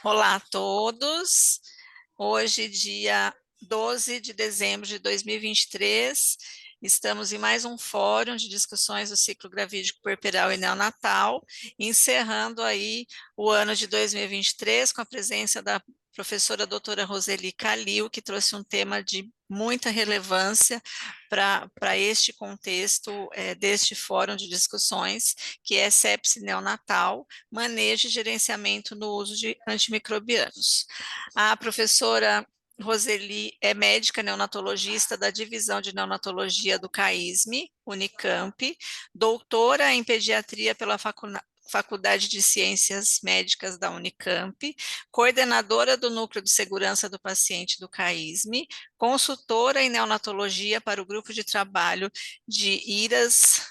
Olá a todos. Hoje, dia 12 de dezembro de 2023, estamos em mais um fórum de discussões do ciclo gravídico puerperal e neonatal, encerrando aí o ano de 2023 com a presença da professora doutora Roseli Calil, que trouxe um tema de muita relevância para este contexto deste fórum de discussões, que é sepse neonatal, manejo e gerenciamento no uso de antimicrobianos. A professora Roseli é médica neonatologista da Divisão de Neonatologia do CAISM, Unicamp, doutora em pediatria pela Faculdade de Ciências Médicas da Unicamp, coordenadora do Núcleo de Segurança do Paciente do CAISM, consultora em neonatologia para o grupo de trabalho de IRAS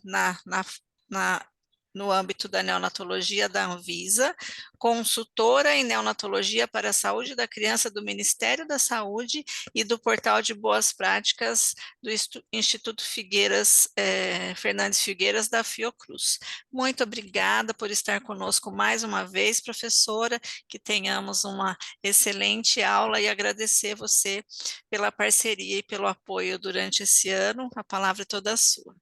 na no âmbito da neonatologia da Anvisa, consultora em neonatologia para a saúde da criança do Ministério da Saúde e do portal de boas práticas do Instituto Fernandes Figueiras da Fiocruz. Muito obrigada por estar conosco mais uma vez, professora, que tenhamos uma excelente aula e agradecer você pela parceria e pelo apoio durante esse ano. A palavra é toda sua.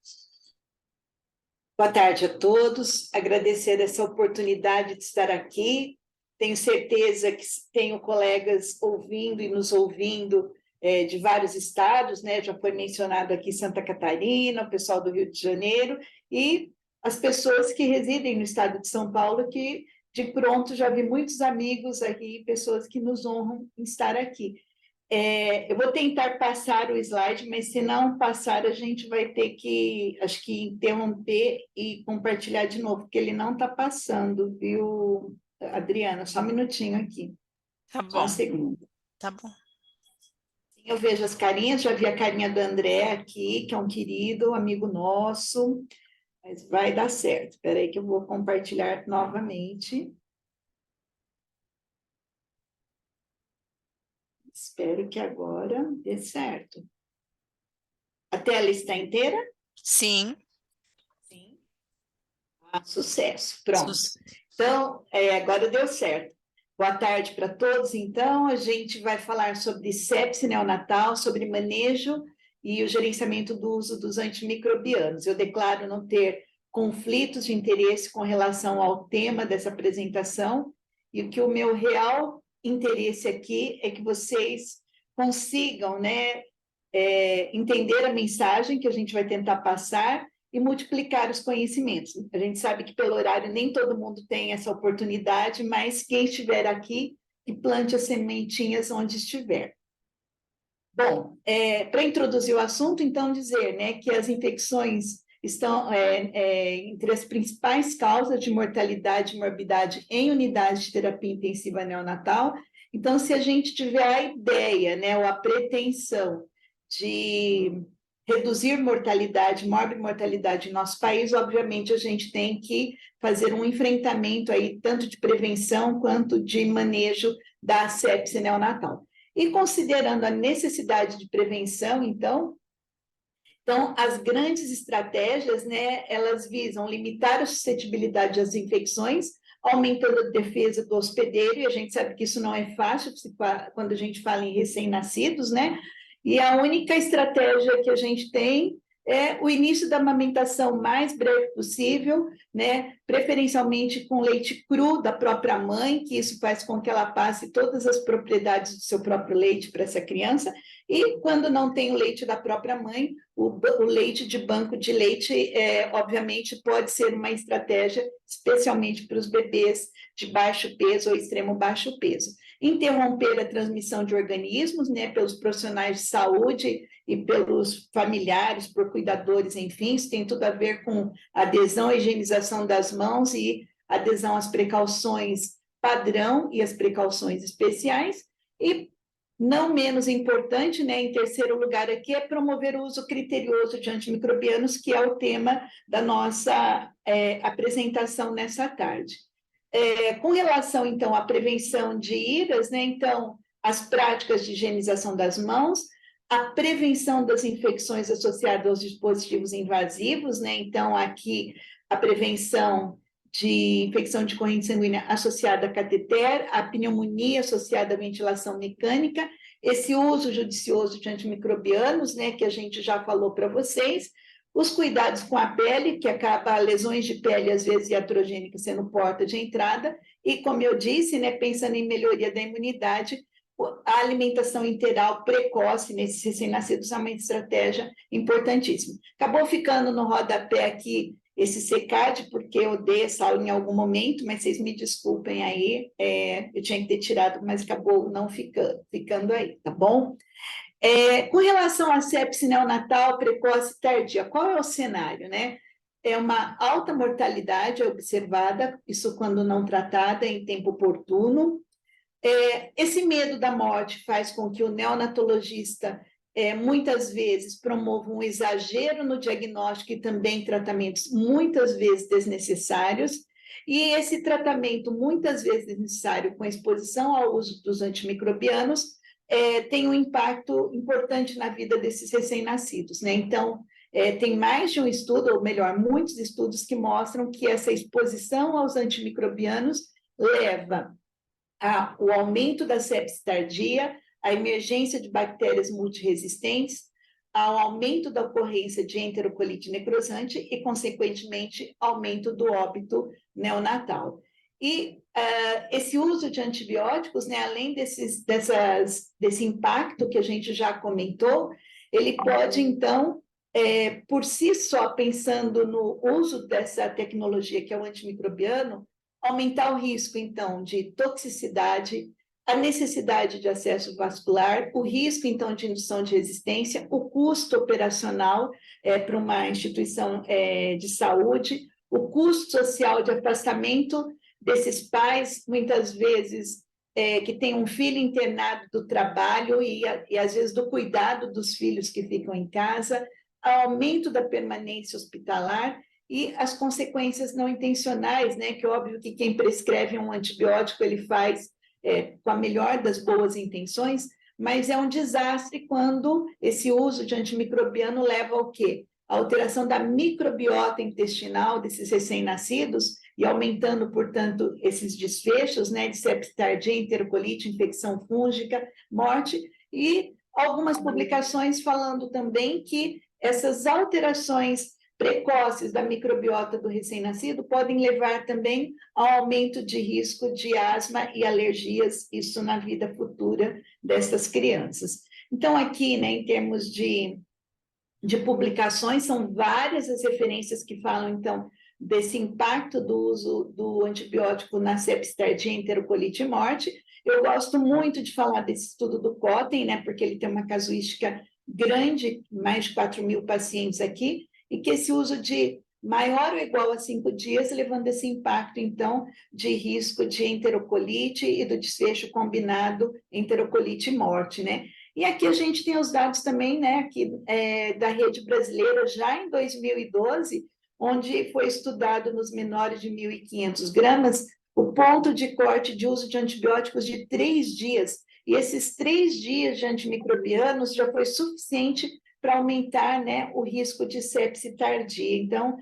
Boa tarde a todos, agradecer essa oportunidade de estar aqui. Tenho certeza que tenho colegas ouvindo e nos ouvindo de vários estados, né? Já foi mencionado aqui Santa Catarina, o pessoal do Rio de Janeiro e as pessoas que residem no estado de São Paulo, que de pronto já vi muitos amigos aqui, pessoas que nos honram em estar aqui. Eu vou tentar passar o slide, mas se não passar, a gente vai ter que, acho que, interromper e compartilhar de novo, porque ele não está passando, viu, Adriana? Só um minutinho aqui, Tá só um bom, segundo. tá bom. Eu vejo as carinhas, já vi a carinha do André aqui, que é um querido amigo nosso, mas vai dar certo. Espera aí que eu vou compartilhar novamente. Espero que agora dê certo. A tela está inteira? Sim. Sim. Ah, sucesso, pronto. Sus Então, agora deu certo. Boa tarde para todos. Então, a gente vai falar sobre sepse neonatal, sobre manejo e o gerenciamento do uso dos antimicrobianos. Eu declaro não ter conflitos de interesse com relação ao tema dessa apresentação e o que o meu real interesse aqui é que vocês consigam, né, entender a mensagem que a gente vai tentar passar e multiplicar os conhecimentos. A gente sabe que pelo horário nem todo mundo tem essa oportunidade, mas quem estiver aqui, que plante as sementinhas onde estiver. Bom, para introduzir o assunto, então dizer, né, que as infecções estão entre as principais causas de mortalidade e morbidade em unidades de terapia intensiva neonatal. Então, se a gente tiver a ideia, né, ou a pretensão de reduzir mortalidade, morbimortalidade em nosso país, obviamente a gente tem que fazer um enfrentamento aí, tanto de prevenção quanto de manejo da sepse neonatal. E considerando a necessidade de prevenção, então, as grandes estratégias, né, elas visam limitar a suscetibilidade às infecções, aumentando a defesa do hospedeiro, e a gente sabe que isso não é fácil quando a gente fala em recém-nascidos, né? E a única estratégia que a gente tem é o início da amamentação mais breve possível, né? Preferencialmente com leite cru da própria mãe, que isso faz com que ela passe todas as propriedades do seu próprio leite para essa criança, e quando não tem o leite da própria mãe, o leite de banco de leite, obviamente, pode ser uma estratégia, especialmente para os bebês de baixo peso ou extremo baixo peso. Interromper a transmissão de organismos, né, pelos profissionais de saúde e pelos familiares, por cuidadores, enfim, isso tem tudo a ver com adesão à higienização das mãos e adesão às precauções padrão e às precauções especiais. E não menos importante, né, em terceiro lugar aqui, é promover o uso criterioso de antimicrobianos, que é o tema da nossa apresentação nessa tarde. Com relação, então, à prevenção de IRAS, né, então, as práticas de higienização das mãos, a prevenção das infecções associadas aos dispositivos invasivos, né, então, aqui, a prevenção de infecção de corrente sanguínea associada a cateter, a pneumonia associada à ventilação mecânica, esse uso judicioso de antimicrobianos, né, que a gente já falou para vocês, os cuidados com a pele, que acaba lesões de pele, às vezes iatrogênicas, sendo porta de entrada, e, como eu disse, né, pensando em melhoria da imunidade, a alimentação integral precoce nesses recém-nascidos é uma estratégia importantíssima. Acabou ficando no rodapé aqui esse CECAD, porque eu dei essa aula em algum momento, mas vocês me desculpem aí, eu tinha que ter tirado, mas acabou não ficando aí, tá bom? Com relação à sepse neonatal precoce e tardia, qual é o cenário, né? É uma alta mortalidade observada, isso quando não tratada em tempo oportuno. Esse medo da morte faz com que o neonatologista muitas vezes promova um exagero no diagnóstico e também tratamentos muitas vezes desnecessários, e esse tratamento muitas vezes desnecessário com exposição ao uso dos antimicrobianos tem um impacto importante na vida desses recém-nascidos, né? Então, tem mais de um estudo, ou melhor, muitos estudos que mostram que essa exposição aos antimicrobianos leva o aumento da sepse tardia, a emergência de bactérias multiresistentes, ao aumento da ocorrência de enterocolite necrosante e, consequentemente, aumento do óbito neonatal. E esse uso de antibióticos, né, além desse impacto que a gente já comentou, ele pode, então, por si só, pensando no uso dessa tecnologia que é o antimicrobiano, aumentar o risco, então, de toxicidade, a necessidade de acesso vascular, o risco, então, de indução de resistência, o custo operacional para uma instituição de saúde, o custo social de afastamento desses pais, muitas vezes, que têm um filho internado do trabalho e, às vezes, do cuidado dos filhos que ficam em casa, aumento da permanência hospitalar e as consequências não intencionais, né? Que é óbvio que quem prescreve um antibiótico ele faz com a melhor das boas intenções, mas é um desastre quando esse uso de antimicrobiano leva ao quê? A alteração da microbiota intestinal desses recém-nascidos e aumentando, portanto, esses desfechos, né, de sepse tardia, enterocolite, infecção fúngica, morte, e algumas publicações falando também que essas alterações precoces da microbiota do recém-nascido podem levar também ao aumento de risco de asma e alergias, isso na vida futura dessas crianças. Então, aqui, né, em termos de publicações, são várias as referências que falam, então, desse impacto do uso do antibiótico na sepse tardia, enterocolite e morte. Eu gosto muito de falar desse estudo do Cotten, né, porque ele tem uma casuística grande, mais de 4.000 pacientes aqui, e que esse uso de maior ou igual a 5 dias, levando esse impacto, então, de risco de enterocolite e do desfecho combinado enterocolite e morte, né? E aqui a gente tem os dados também, né, aqui, da rede brasileira, já em 2012, onde foi estudado nos menores de 1.500 gramas o ponto de corte de uso de antibióticos de 3 dias. E esses 3 dias de antimicrobianos já foi suficiente para aumentar, né, o risco de sepse tardia. Então,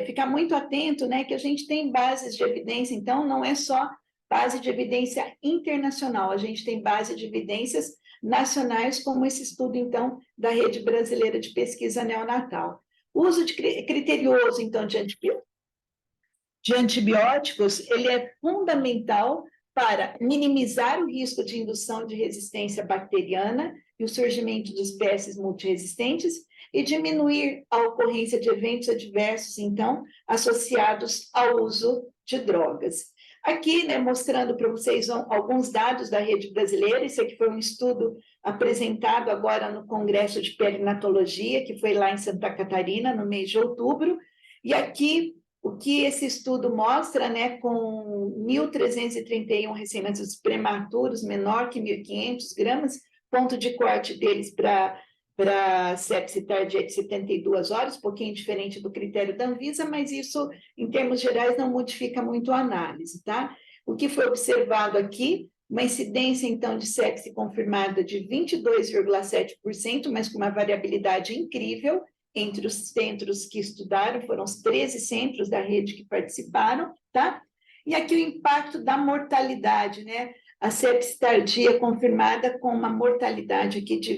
ficar muito atento, né, que a gente tem bases de evidência, então não é só base de evidência internacional, a gente tem base de evidências nacionais, como esse estudo, então, da Rede Brasileira de Pesquisa Neonatal. O uso criterioso, então, de antibióticos, ele é fundamental para minimizar o risco de indução de resistência bacteriana e o surgimento de espécies multiresistentes e diminuir a ocorrência de eventos adversos, então, associados ao uso de drogas. Aqui, né, mostrando para vocês alguns dados da rede brasileira, esse aqui foi um estudo apresentado agora no Congresso de Perinatologia, que foi lá em Santa Catarina, no mês de outubro, e aqui o que esse estudo mostra, né, com 1.331 recém-nascidos prematuros, menor que 1.500 gramas, ponto de corte deles para sepse tardia de 72 horas, um pouquinho diferente do critério da Anvisa, mas isso, em termos gerais, não modifica muito a análise, tá? O que foi observado aqui, uma incidência, então, de sepse confirmada de 22,7%, mas com uma variabilidade incrível, entre os centros que estudaram, foram os 13 centros da rede que participaram, tá? E aqui o impacto da mortalidade, né? A sepse tardia confirmada com uma mortalidade aqui de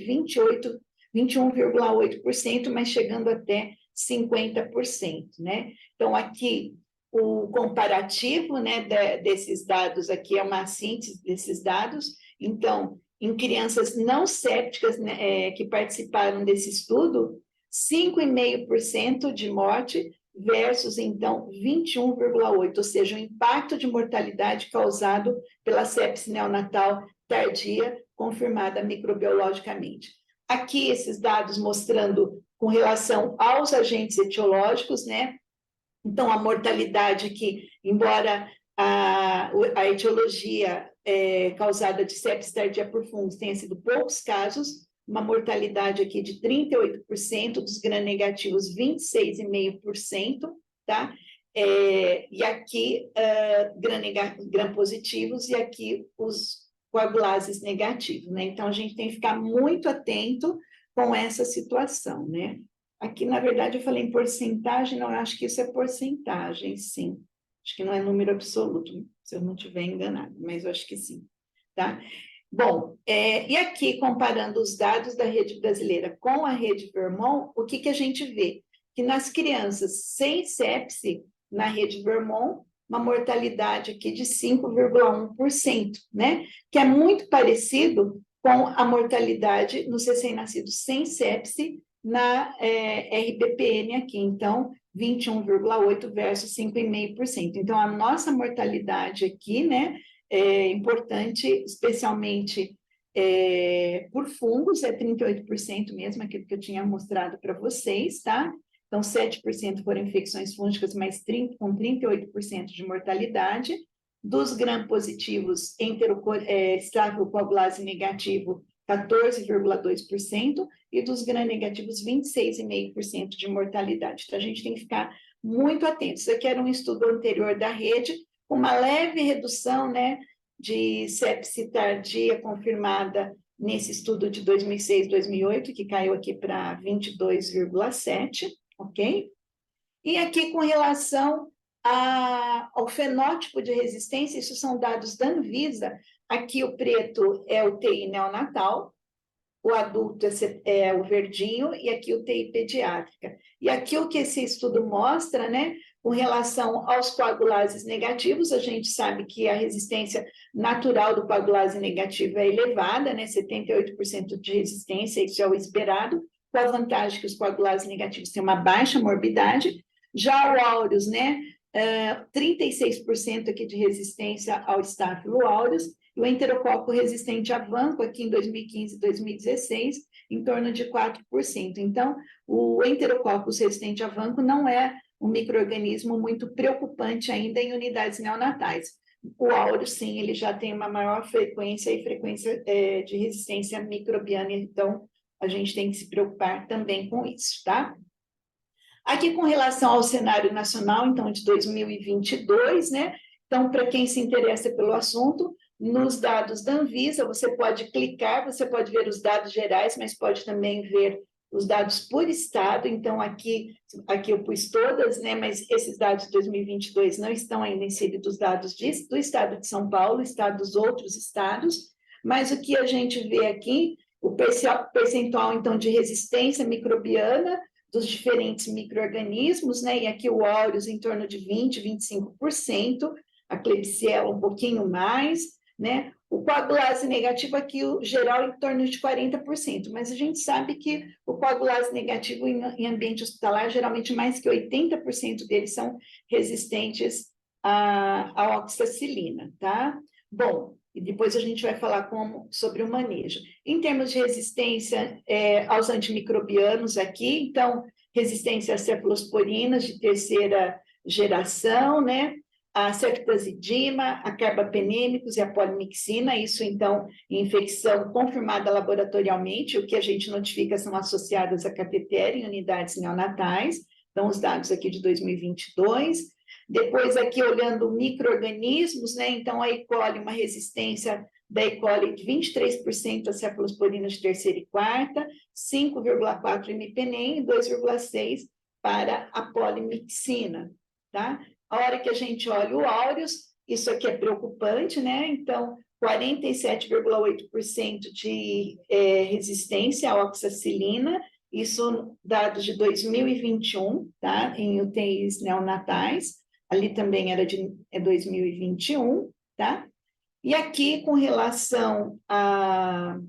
21,8%, mas chegando até 50%, né? Então, aqui, o comparativo, né, desses dados aqui é uma síntese desses dados. Então, em crianças não sépticas, né, que participaram desse estudo, 5,5% de morte versus, então, 21,8%, ou seja, o impacto de mortalidade causado pela sepse neonatal tardia, confirmada microbiologicamente. Aqui, esses dados mostrando com relação aos agentes etiológicos, né? Então, a mortalidade aqui, embora a etiologia causada de sepse tardia por fungos tenha sido poucos casos, uma mortalidade aqui de 38%, dos gram-negativos 26,5%, tá? E aqui gram-positivos e aqui os coagulases negativos, né? Então, a gente tem que ficar muito atento com essa situação, né? Aqui, na verdade, eu falei em porcentagem, não, eu acho que isso é porcentagem, sim. Acho que não é número absoluto, se eu não estiver enganado, mas eu acho que sim, tá? Bom, e aqui, comparando os dados da rede brasileira com a rede Vermont, o que a gente vê? Que nas crianças sem sepse, na rede Vermont, uma mortalidade aqui de 5,1%, né? Que é muito parecido com a mortalidade nos recém-nascidos sem sepse na RBPN aqui, então, 21,8% versus 5,5%. Então, a nossa mortalidade aqui, né, é importante, especialmente por fungos, é 38% mesmo, aquilo que eu tinha mostrado para vocês, tá? Então, 7% foram infecções fúngicas, mas com 38% de mortalidade. Dos gram-positivos, estafilocoagulase negativo, 14,2%, e dos gram-negativos, 26,5% de mortalidade. Então, a gente tem que ficar muito atento. Isso aqui era um estudo anterior da rede, com uma leve redução, né, de sepse tardia confirmada nesse estudo de 2006, 2008, que caiu aqui para 22,7%, ok? E aqui, com relação ao fenótipo de resistência, isso são dados da Anvisa. Aqui o preto é o TI neonatal, o adulto é o verdinho, e aqui o TI pediátrica. E aqui o que esse estudo mostra, né, com relação aos coagulases negativos, a gente sabe que a resistência natural do coagulase negativo é elevada, né, 78% de resistência, isso é o esperado, com a vantagem que os coagulases negativos têm uma baixa morbidade. Já o aureus, né, 36% aqui de resistência ao Staphylo aureus, e o enterococo resistente a vanco, aqui em 2015 e 2016, em torno de 4%. Então, o enterococcus resistente a vanco não é um micro-organismo muito preocupante ainda em unidades neonatais. O áureo, sim, ele já tem uma maior frequência de resistência microbiana, então a gente tem que se preocupar também com isso, tá? Aqui, com relação ao cenário nacional, então, de 2022, né? Então, para quem se interessa pelo assunto, nos dados da Anvisa, você pode clicar, você pode ver os dados gerais, mas pode também ver os dados por estado. Então, aqui eu pus todas, né? Mas esses dados de 2022 não estão ainda inseridos os dados do estado de São Paulo, dos outros estados, mas o que a gente vê aqui, o percentual, então, de resistência microbiana dos diferentes micro-organismos, né? E aqui o aureus em torno de 20-25%, a Klebsiella um pouquinho mais, né? O coagulase negativo aqui, o geral, em torno de 40%, mas a gente sabe que o coagulase negativo em ambiente hospitalar, geralmente mais que 80% deles são resistentes à oxacilina, tá? Bom, e depois a gente vai falar sobre o manejo. Em termos de resistência aos antimicrobianos aqui, então, resistência às cefalosporinas de terceira geração, né? A ceftazidima, a carbapenêmicos e a polimixina, isso, então, em infecção confirmada laboratorialmente, o que a gente notifica são associadas a cateter em unidades neonatais, então, os dados aqui de 2022. Depois aqui olhando micro-organismos, né? Então a E. coli, uma resistência da E. coli de 23% a cefalosporinas de terceira e quarta, 5,4 imipenem e 2,6 para a polimixina, tá? A hora que a gente olha o áureus, isso aqui é preocupante, né? Então, 47,8% de resistência à oxacilina, isso dados de 2021, tá? Em UTIs neonatais, ali também era de 2021, tá? E aqui, com relação ao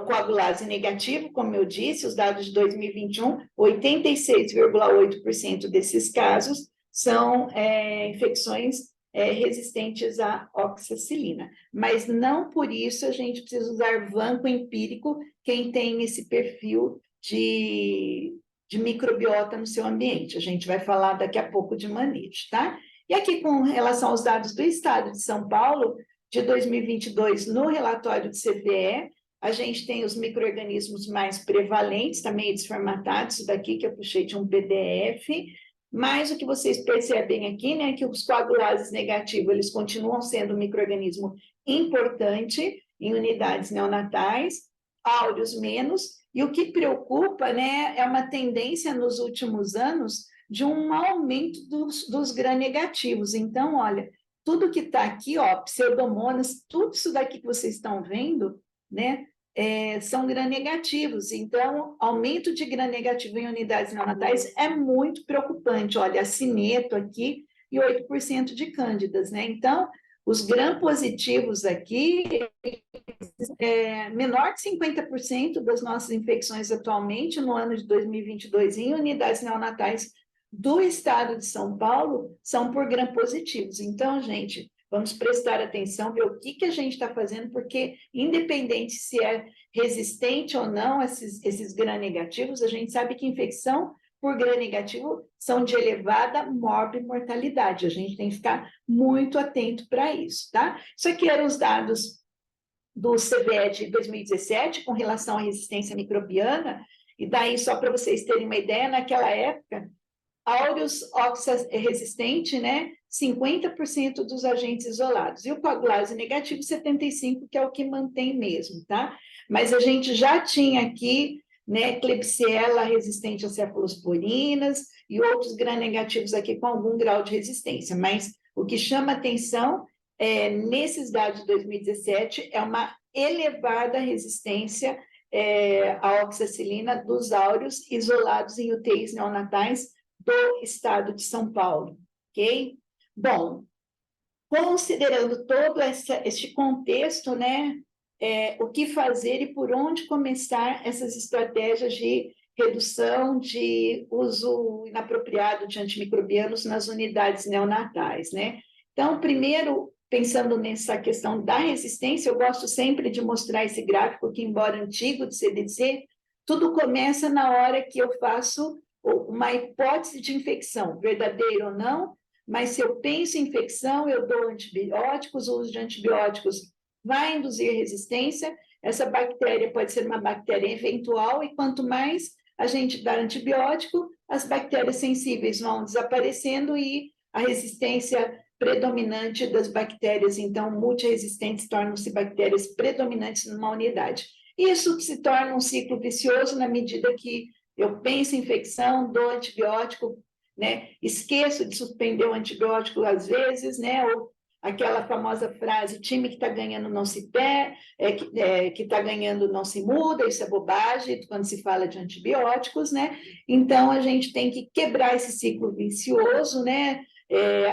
coagulase negativo, como eu disse, os dados de 2021, 86,8% desses casos são infecções resistentes à oxacilina. Mas não por isso a gente precisa usar vanco empírico quem tem esse perfil de microbiota no seu ambiente. A gente vai falar daqui a pouco de manejo, tá? E aqui, com relação aos dados do Estado de São Paulo, de 2022, no relatório de CVE, a gente tem os micro-organismos mais prevalentes, está meio desformatado isso daqui, que eu puxei de um PDF, mas o que vocês percebem aqui, né, que os coagulases negativos, eles continuam sendo um micro-organismo importante em unidades neonatais, áureos menos, e o que preocupa, né, é uma tendência nos últimos anos de um aumento dos gram-negativos. Então, olha, tudo que está aqui, ó, pseudomonas, tudo isso daqui que vocês estão vendo, né, são gram-negativos. Então, aumento de gram-negativo em unidades neonatais é muito preocupante. Olha, acineto aqui e 8% de cândidas, né? Então, os gram-positivos aqui, menor que 50% das nossas infecções atualmente, no ano de 2022, em unidades neonatais do estado de São Paulo, são por gram-positivos. Então, gente, vamos prestar atenção, ver o que a gente está fazendo, porque, independente se é resistente ou não esses gram-negativos, a gente sabe que infecção por gram-negativo são de elevada morbimortalidade. A gente tem que ficar muito atento para isso, tá? Isso aqui eram os dados do CVE de 2017 com relação à resistência microbiana, e daí, só para vocês terem uma ideia, naquela época, áureos oxaresistente, né? 50% dos agentes isolados. E o coagulase negativo, 75%, que é o que mantém mesmo, tá? Mas a gente já tinha aqui, né, Klebsiella resistente a cefalosporinas e outros gram-negativos aqui com algum grau de resistência. Mas o que chama atenção nesses dados de 2017 é uma elevada resistência à oxacilina dos áureos isolados em UTIs neonatais do estado de São Paulo, ok? Bom, considerando todo este contexto, né, o que fazer e por onde começar essas estratégias de redução de uso inapropriado de antimicrobianos nas unidades neonatais, né? Então, primeiro, pensando nessa questão da resistência, eu gosto sempre de mostrar esse gráfico que, embora antigo de CDC, tudo começa na hora que eu faço uma hipótese de infecção, verdadeira ou não, mas se eu penso em infecção, eu dou antibióticos, o uso de antibióticos vai induzir resistência, essa bactéria pode ser uma bactéria eventual, e quanto mais a gente dá antibiótico, as bactérias sensíveis vão desaparecendo e a resistência predominante das bactérias, então, multiresistentes, tornam-se bactérias predominantes numa unidade. Isso se torna um ciclo vicioso na medida que eu penso em infecção, dou antibiótico, né? Esqueço de suspender o antibiótico às vezes, né? Ou aquela famosa frase, time que está ganhando não se perde, que está ganhando não se muda, isso é bobagem quando se fala de antibióticos, né? Então, a gente tem que quebrar esse ciclo vicioso, né?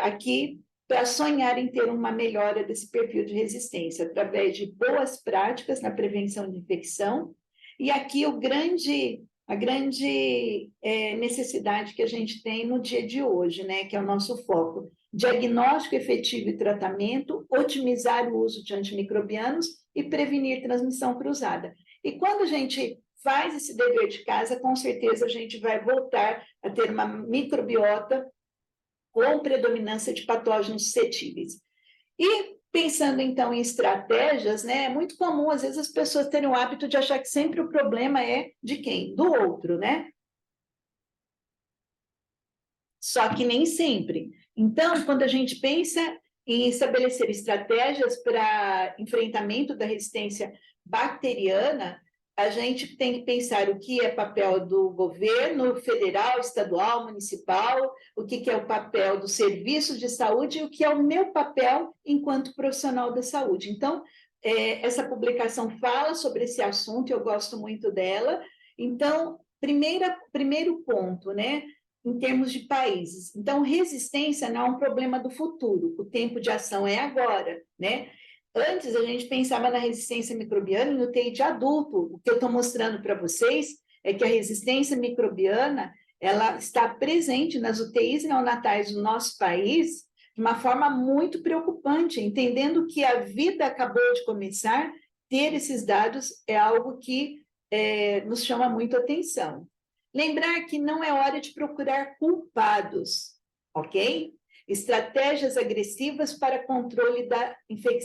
Aqui, para sonhar em ter uma melhora desse perfil de resistência, através de boas práticas na prevenção de infecção. E aqui a grande necessidade que a gente tem no dia de hoje, né, que é o nosso foco: diagnóstico efetivo e tratamento, otimizar o uso de antimicrobianos e prevenir transmissão cruzada. E quando a gente faz esse dever de casa, com certeza a gente vai voltar a ter uma microbiota com predominância de patógenos suscetíveis. E pensando, então, em estratégias, né, é muito comum, às vezes, as pessoas terem o hábito de achar que sempre o problema é de quem? Do outro, né? Só que nem sempre. Então, quando a gente pensa em estabelecer estratégias para enfrentamento da resistência bacteriana, a gente tem que pensar o que é papel do governo federal, estadual, municipal, o que é o papel do serviço de saúde e o que é o meu papel enquanto profissional da saúde. Então, essa publicação fala sobre esse assunto, eu gosto muito dela. Então, primeiro ponto, né? Em termos de países. Então, resistência não é um problema do futuro, o tempo de ação é agora, né? Antes, a gente pensava na resistência microbiana no UTI de adulto. O que eu estou mostrando para vocês é que a resistência microbiana ela está presente nas UTIs neonatais do nosso país de uma forma muito preocupante, entendendo que a vida acabou de começar, ter esses dados é algo que nos chama muito atenção. Lembrar que não é hora de procurar culpados, ok? Estratégias agressivas para controle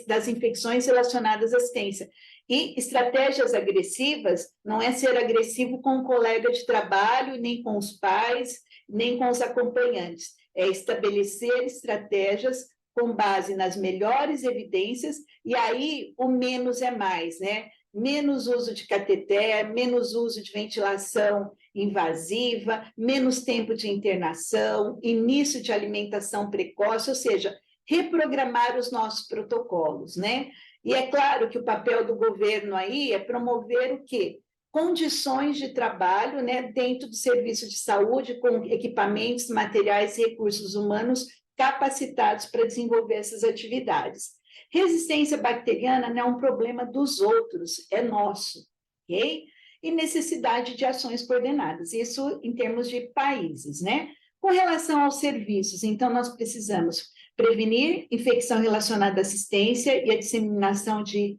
das infecções relacionadas à assistência. E estratégias agressivas não é ser agressivo com o colega de trabalho, nem com os pais, nem com os acompanhantes. É estabelecer estratégias com base nas melhores evidências, e aí o menos é mais, né? Menos uso de cateter, menos uso de ventilação invasiva, menos tempo de internação, início de alimentação precoce, ou seja, reprogramar os nossos protocolos, né? E é claro que o papel do governo aí é promover o quê? Condições de trabalho, né, dentro do serviço de saúde, com equipamentos, materiais e recursos humanos capacitados para desenvolver essas atividades. Resistência bacteriana não é um problema dos outros, é nosso, ok? E necessidade de ações coordenadas, isso em termos de países, né? Com relação aos serviços, então, nós precisamos prevenir infecção relacionada à assistência e a disseminação de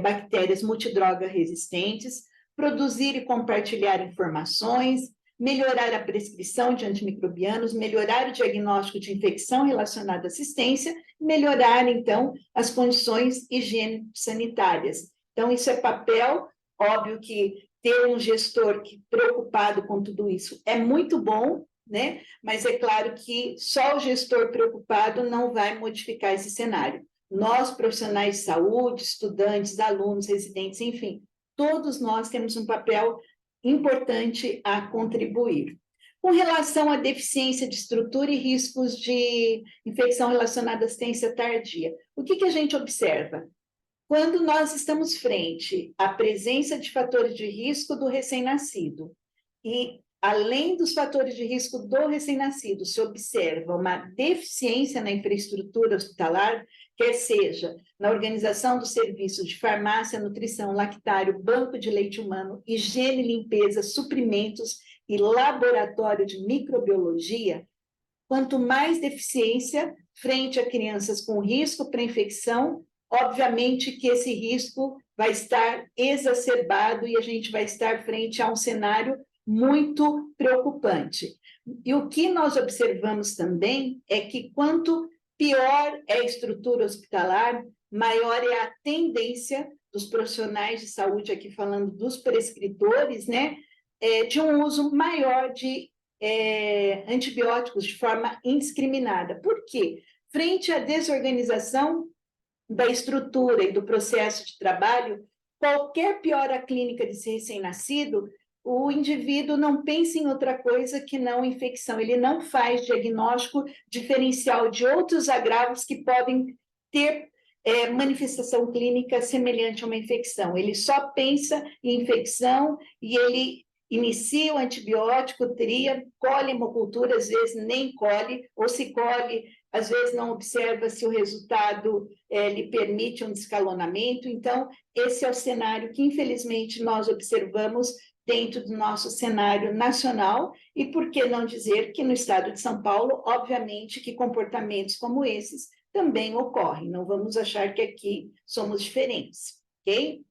bactérias multidroga resistentes, produzir e compartilhar informações, melhorar a prescrição de antimicrobianos, melhorar o diagnóstico de infecção relacionada à assistência, melhorar, então, as condições higiênico-sanitárias. Então, isso é papel, óbvio que ter um gestor preocupado com tudo isso é muito bom, né? Mas é claro que só o gestor preocupado não vai modificar esse cenário. Nós, profissionais de saúde, estudantes, alunos, residentes, enfim, todos nós temos um papel importante a contribuir. Com relação à deficiência de estrutura e riscos de infecção relacionada à assistência tardia, o que a gente observa? Quando nós estamos frente à presença de fatores de risco do recém-nascido e, além dos fatores de risco do recém-nascido, se observa uma deficiência na infraestrutura hospitalar, quer seja na organização dos serviços de farmácia, nutrição, lactário, banco de leite humano, higiene e limpeza, suprimentos e laboratório de microbiologia, quanto mais deficiência frente a crianças com risco para infecção, obviamente que esse risco vai estar exacerbado e a gente vai estar frente a um cenário muito preocupante. E o que nós observamos também é que quanto pior é a estrutura hospitalar, maior é a tendência dos profissionais de saúde, aqui falando dos prescritores, né, de um uso maior de antibióticos de forma indiscriminada. Por quê? Frente à desorganização da estrutura e do processo de trabalho, qualquer piora clínica desse recém-nascido, o indivíduo não pensa em outra coisa que não infecção, ele não faz diagnóstico diferencial de outros agravos que podem ter manifestação clínica semelhante a uma infecção. Ele só pensa em infecção e ele inicia o antibiótico, tria, colhe hemocultura, às vezes nem colhe, ou se colhe, às vezes não observa se o resultado lhe permite um descalonamento. Então, esse é o cenário que, infelizmente, nós observamos dentro do nosso cenário nacional, e por que não dizer que no estado de São Paulo, obviamente, que comportamentos como esses também ocorrem, não vamos achar que aqui somos diferentes, ok?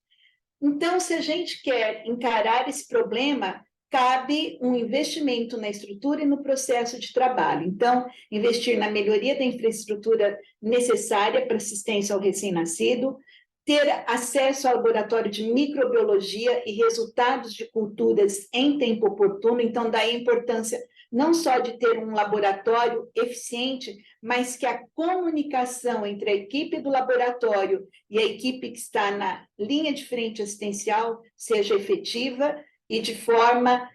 Então, se a gente quer encarar esse problema, cabe um investimento na estrutura e no processo de trabalho. Então, investir na melhoria da infraestrutura necessária para assistência ao recém-nascido, ter acesso ao laboratório de microbiologia e resultados de culturas em tempo oportuno, então daí a importância não só de ter um laboratório eficiente, mas que a comunicação entre a equipe do laboratório e a equipe que está na linha de frente assistencial seja efetiva e de forma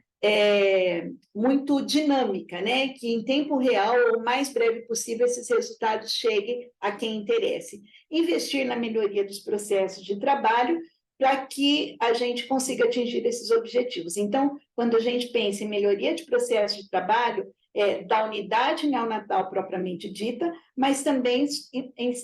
muito dinâmica, né? Que em tempo real, ou o mais breve possível, esses resultados cheguem a quem interesse. Investir na melhoria dos processos de trabalho para que a gente consiga atingir esses objetivos. Então, quando a gente pensa em melhoria de processo de trabalho, da unidade neonatal propriamente dita, mas também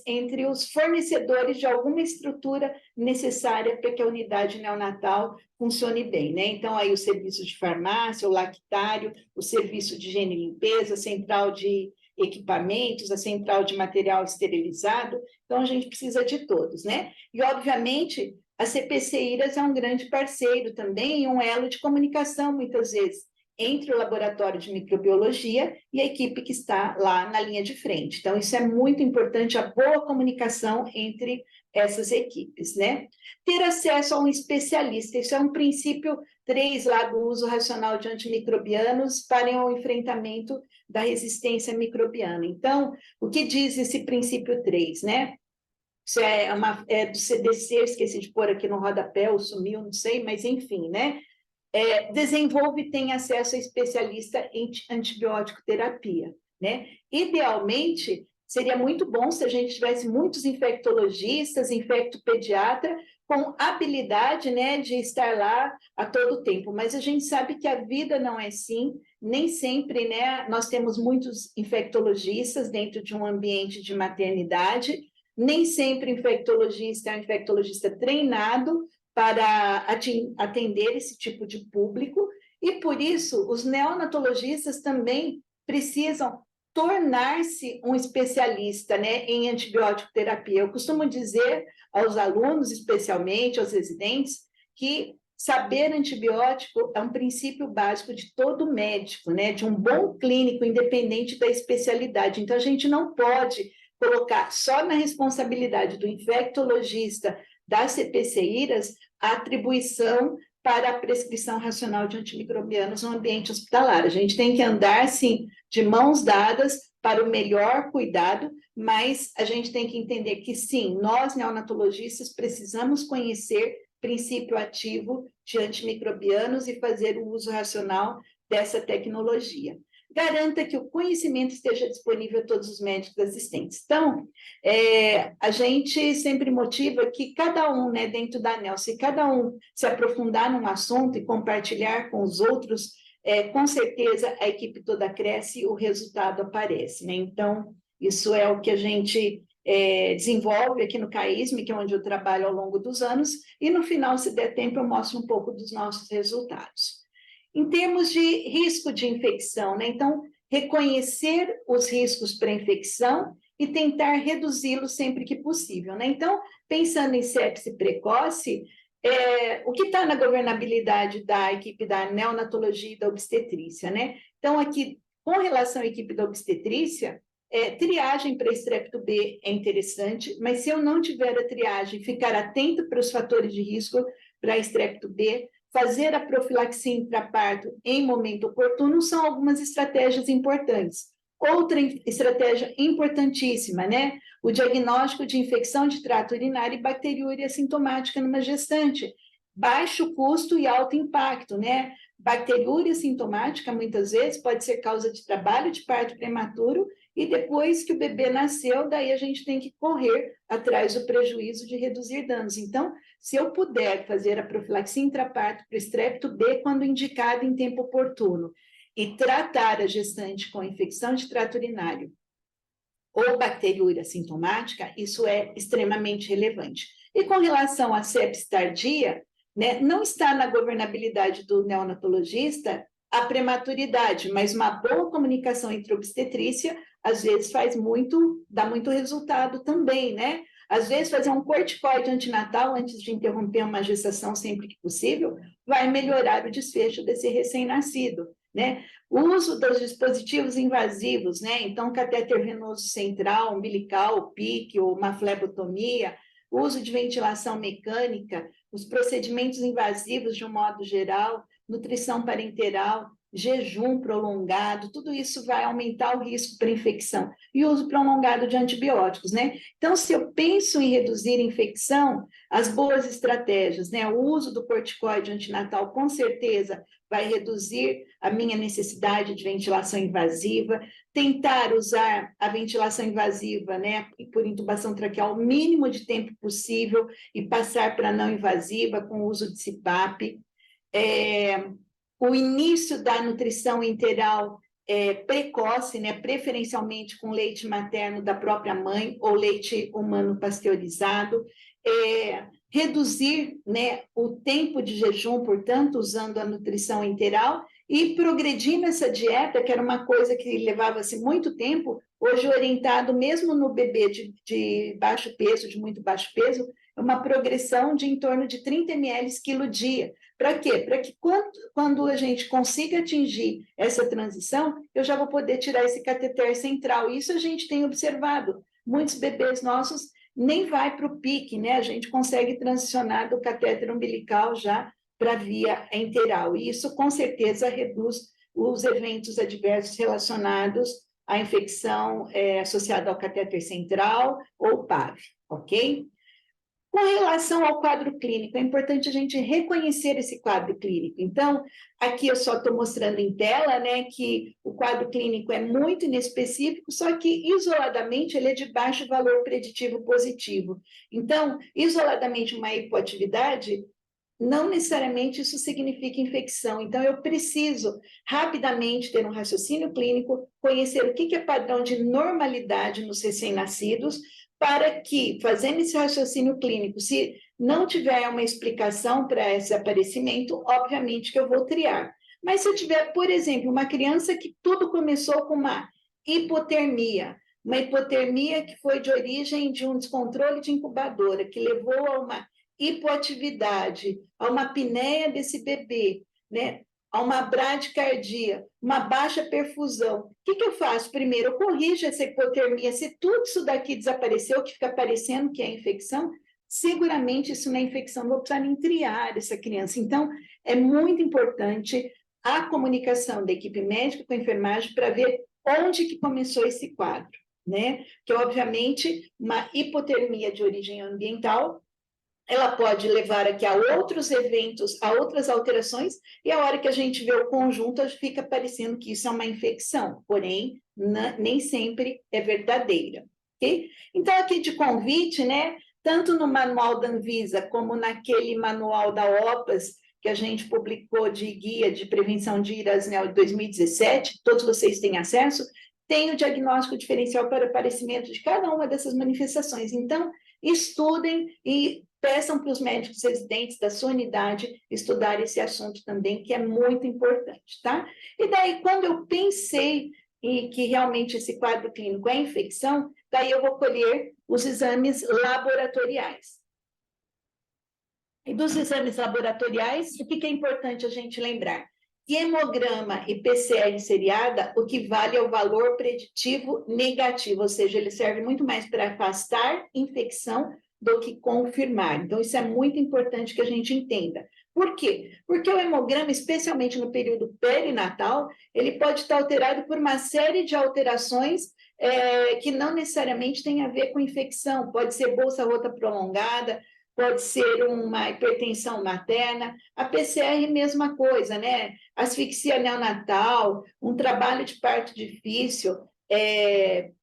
entre os fornecedores de alguma estrutura necessária para que a unidade neonatal funcione bem, né? Então, aí o serviço de farmácia, o lactário, o serviço de higiene e limpeza, a central de equipamentos, a central de material esterilizado, então a gente precisa de todos, né? E, obviamente, a CPC-IRAS é um grande parceiro também, e um elo de comunicação, muitas vezes, entre o laboratório de microbiologia e a equipe que está lá na linha de frente. Então, isso é muito importante, a boa comunicação entre essas equipes, né? Ter acesso a um especialista, isso é um princípio 3 lá do uso racional de antimicrobianos para o enfrentamento da resistência microbiana. Então, o que diz esse princípio 3, né? Isso é do CDC, esqueci de pôr aqui no rodapé, ou sumiu, não sei, mas enfim, né? Desenvolve e tem acesso a especialista em antibiótico terapia, né? Idealmente, seria muito bom se a gente tivesse muitos infectologistas, infectopediatra, com habilidade, né, de estar lá a todo tempo, mas a gente sabe que a vida não é assim, nem sempre, né, nós temos muitos infectologistas dentro de um ambiente de maternidade, nem sempre infectologista é um infectologista treinado para atender esse tipo de público, e por isso os neonatologistas também precisam tornar-se um especialista, né, em antibiótico terapia. Eu costumo dizer aos alunos, especialmente aos residentes, que saber antibiótico é um princípio básico de todo médico, né, de um bom clínico, independente da especialidade. Então, a gente não pode colocar só na responsabilidade do infectologista das CPC-IRAS a atribuição para a prescrição racional de antimicrobianos no ambiente hospitalar. A gente tem que andar, sim, de mãos dadas para o melhor cuidado, mas a gente tem que entender que, sim, nós, neonatologistas, precisamos conhecer princípio ativo de antimicrobianos e fazer o uso racional dessa tecnologia. Garanta que o conhecimento esteja disponível a todos os médicos assistentes. Então, a gente sempre motiva que cada um, né, dentro da ANEL, se cada um se aprofundar num assunto e compartilhar com os outros, com certeza a equipe toda cresce e o resultado aparece, né? Então, isso é o que a gente desenvolve aqui no CAISM, que é onde eu trabalho ao longo dos anos, e no final, se der tempo, eu mostro um pouco dos nossos resultados. Em termos de risco de infecção, né? Então, reconhecer os riscos para infecção e tentar reduzi-los sempre que possível, né? Então, pensando em sepse precoce, o que está na governabilidade da equipe da neonatologia e da obstetrícia, né? Então, aqui, com relação à equipe da obstetrícia, triagem para estrepto B é interessante, mas se eu não tiver a triagem, ficar atento para os fatores de risco para estrepto B, fazer a profilaxia intraparto em momento oportuno são algumas estratégias importantes. Outra estratégia importantíssima, né? O diagnóstico de infecção de trato urinário e bacteriúria sintomática numa gestante. Baixo custo e alto impacto, né? Bacteriúria sintomática, muitas vezes, pode ser causa de trabalho de parto prematuro e depois que o bebê nasceu, daí a gente tem que correr atrás do prejuízo de reduzir danos. Então, se eu puder fazer a profilaxia intraparto para o estrepto B quando indicado em tempo oportuno e tratar a gestante com infecção de trato urinário ou bacteriúria sintomática, isso é extremamente relevante. E com relação à sepse tardia, né, não está na governabilidade do neonatologista a prematuridade, mas uma boa comunicação entre obstetrícia, às vezes dá muito resultado também, né? Às vezes, fazer um corticoide antinatal antes de interromper uma gestação sempre que possível vai melhorar o desfecho desse recém-nascido, né? O uso dos dispositivos invasivos, né? Então, catéter venoso central, umbilical, PIC ou uma flebotomia, uso de ventilação mecânica, os procedimentos invasivos de um modo geral, nutrição parenteral, jejum prolongado, tudo isso vai aumentar o risco para infecção. E o uso prolongado de antibióticos, né? Então, se eu penso em reduzir a infecção, as boas estratégias, né? O uso do corticoide antinatal, com certeza, vai reduzir a minha necessidade de ventilação invasiva, tentar usar a ventilação invasiva, né, por intubação traqueal o mínimo de tempo possível e passar para não invasiva com o uso de CPAP. O início da nutrição integral precoce, né, preferencialmente com leite materno da própria mãe ou leite humano pasteurizado, reduzir, né, o tempo de jejum, portanto, usando a nutrição integral e progredir nessa dieta, que era uma coisa que levava-se muito tempo, hoje orientado mesmo no bebê de baixo peso, de muito baixo peso, é uma progressão de em torno de 30 ml quilo dia. Para quê? Para que quando a gente consiga atingir essa transição, eu já vou poder tirar esse cateter central. Isso a gente tem observado. Muitos bebês nossos nem vai para o pique, né? A gente consegue transicionar do catéter umbilical já para a via enteral. E isso, com certeza, reduz os eventos adversos relacionados à infecção associada ao catéter central ou PAV, ok? Com relação ao quadro clínico, é importante a gente reconhecer esse quadro clínico. Então, aqui eu só estou mostrando em tela, né, que o quadro clínico é muito inespecífico, só que isoladamente ele é de baixo valor preditivo positivo. Então, isoladamente uma hipoatividade, não necessariamente isso significa infecção. Então, eu preciso rapidamente ter um raciocínio clínico, conhecer o que é padrão de normalidade nos recém-nascidos, para que, fazendo esse raciocínio clínico, se não tiver uma explicação para esse aparecimento, obviamente que eu vou triar. Mas se eu tiver, por exemplo, uma criança que tudo começou com uma hipotermia que foi de origem de um descontrole de incubadora, que levou a uma hipoatividade, a uma apneia desse bebê, né? A uma bradicardia, uma baixa perfusão. O que eu faço? Primeiro, eu corrijo essa hipotermia. Se tudo isso daqui desapareceu, que fica parecendo que é infecção, seguramente isso não é infecção, não vou precisar nem triar essa criança. Então, é muito importante a comunicação da equipe médica com a enfermagem para ver onde que começou esse quadro, né? Que, obviamente, uma hipotermia de origem ambiental ela pode levar aqui a outros eventos, a outras alterações, e a hora que a gente vê o conjunto, fica parecendo que isso é uma infecção, porém, nem sempre é verdadeira, ok? Então, aqui de convite, né, tanto no manual da Anvisa, como naquele manual da OPAS, que a gente publicou de guia de prevenção de Irasnel de 2017, todos vocês têm acesso, tem o diagnóstico diferencial para aparecimento de cada uma dessas manifestações. Então, estudem e peçam para os médicos residentes da sua unidade estudar esse assunto também, que é muito importante, tá? E daí, quando eu pensei em que realmente esse quadro clínico é infecção, daí eu vou colher os exames laboratoriais. E dos exames laboratoriais, o que é importante a gente lembrar? Hemograma e PCR seriada, o que vale é o valor preditivo negativo, ou seja, ele serve muito mais para afastar infecção do que confirmar. Então, isso é muito importante que a gente entenda. Por quê? Porque o hemograma, especialmente no período perinatal, ele pode estar alterado por uma série de alterações que não necessariamente tem a ver com infecção. Pode ser bolsa rota prolongada, pode ser uma hipertensão materna, a PCR mesma coisa, né? Asfixia neonatal, um trabalho de parto difícil,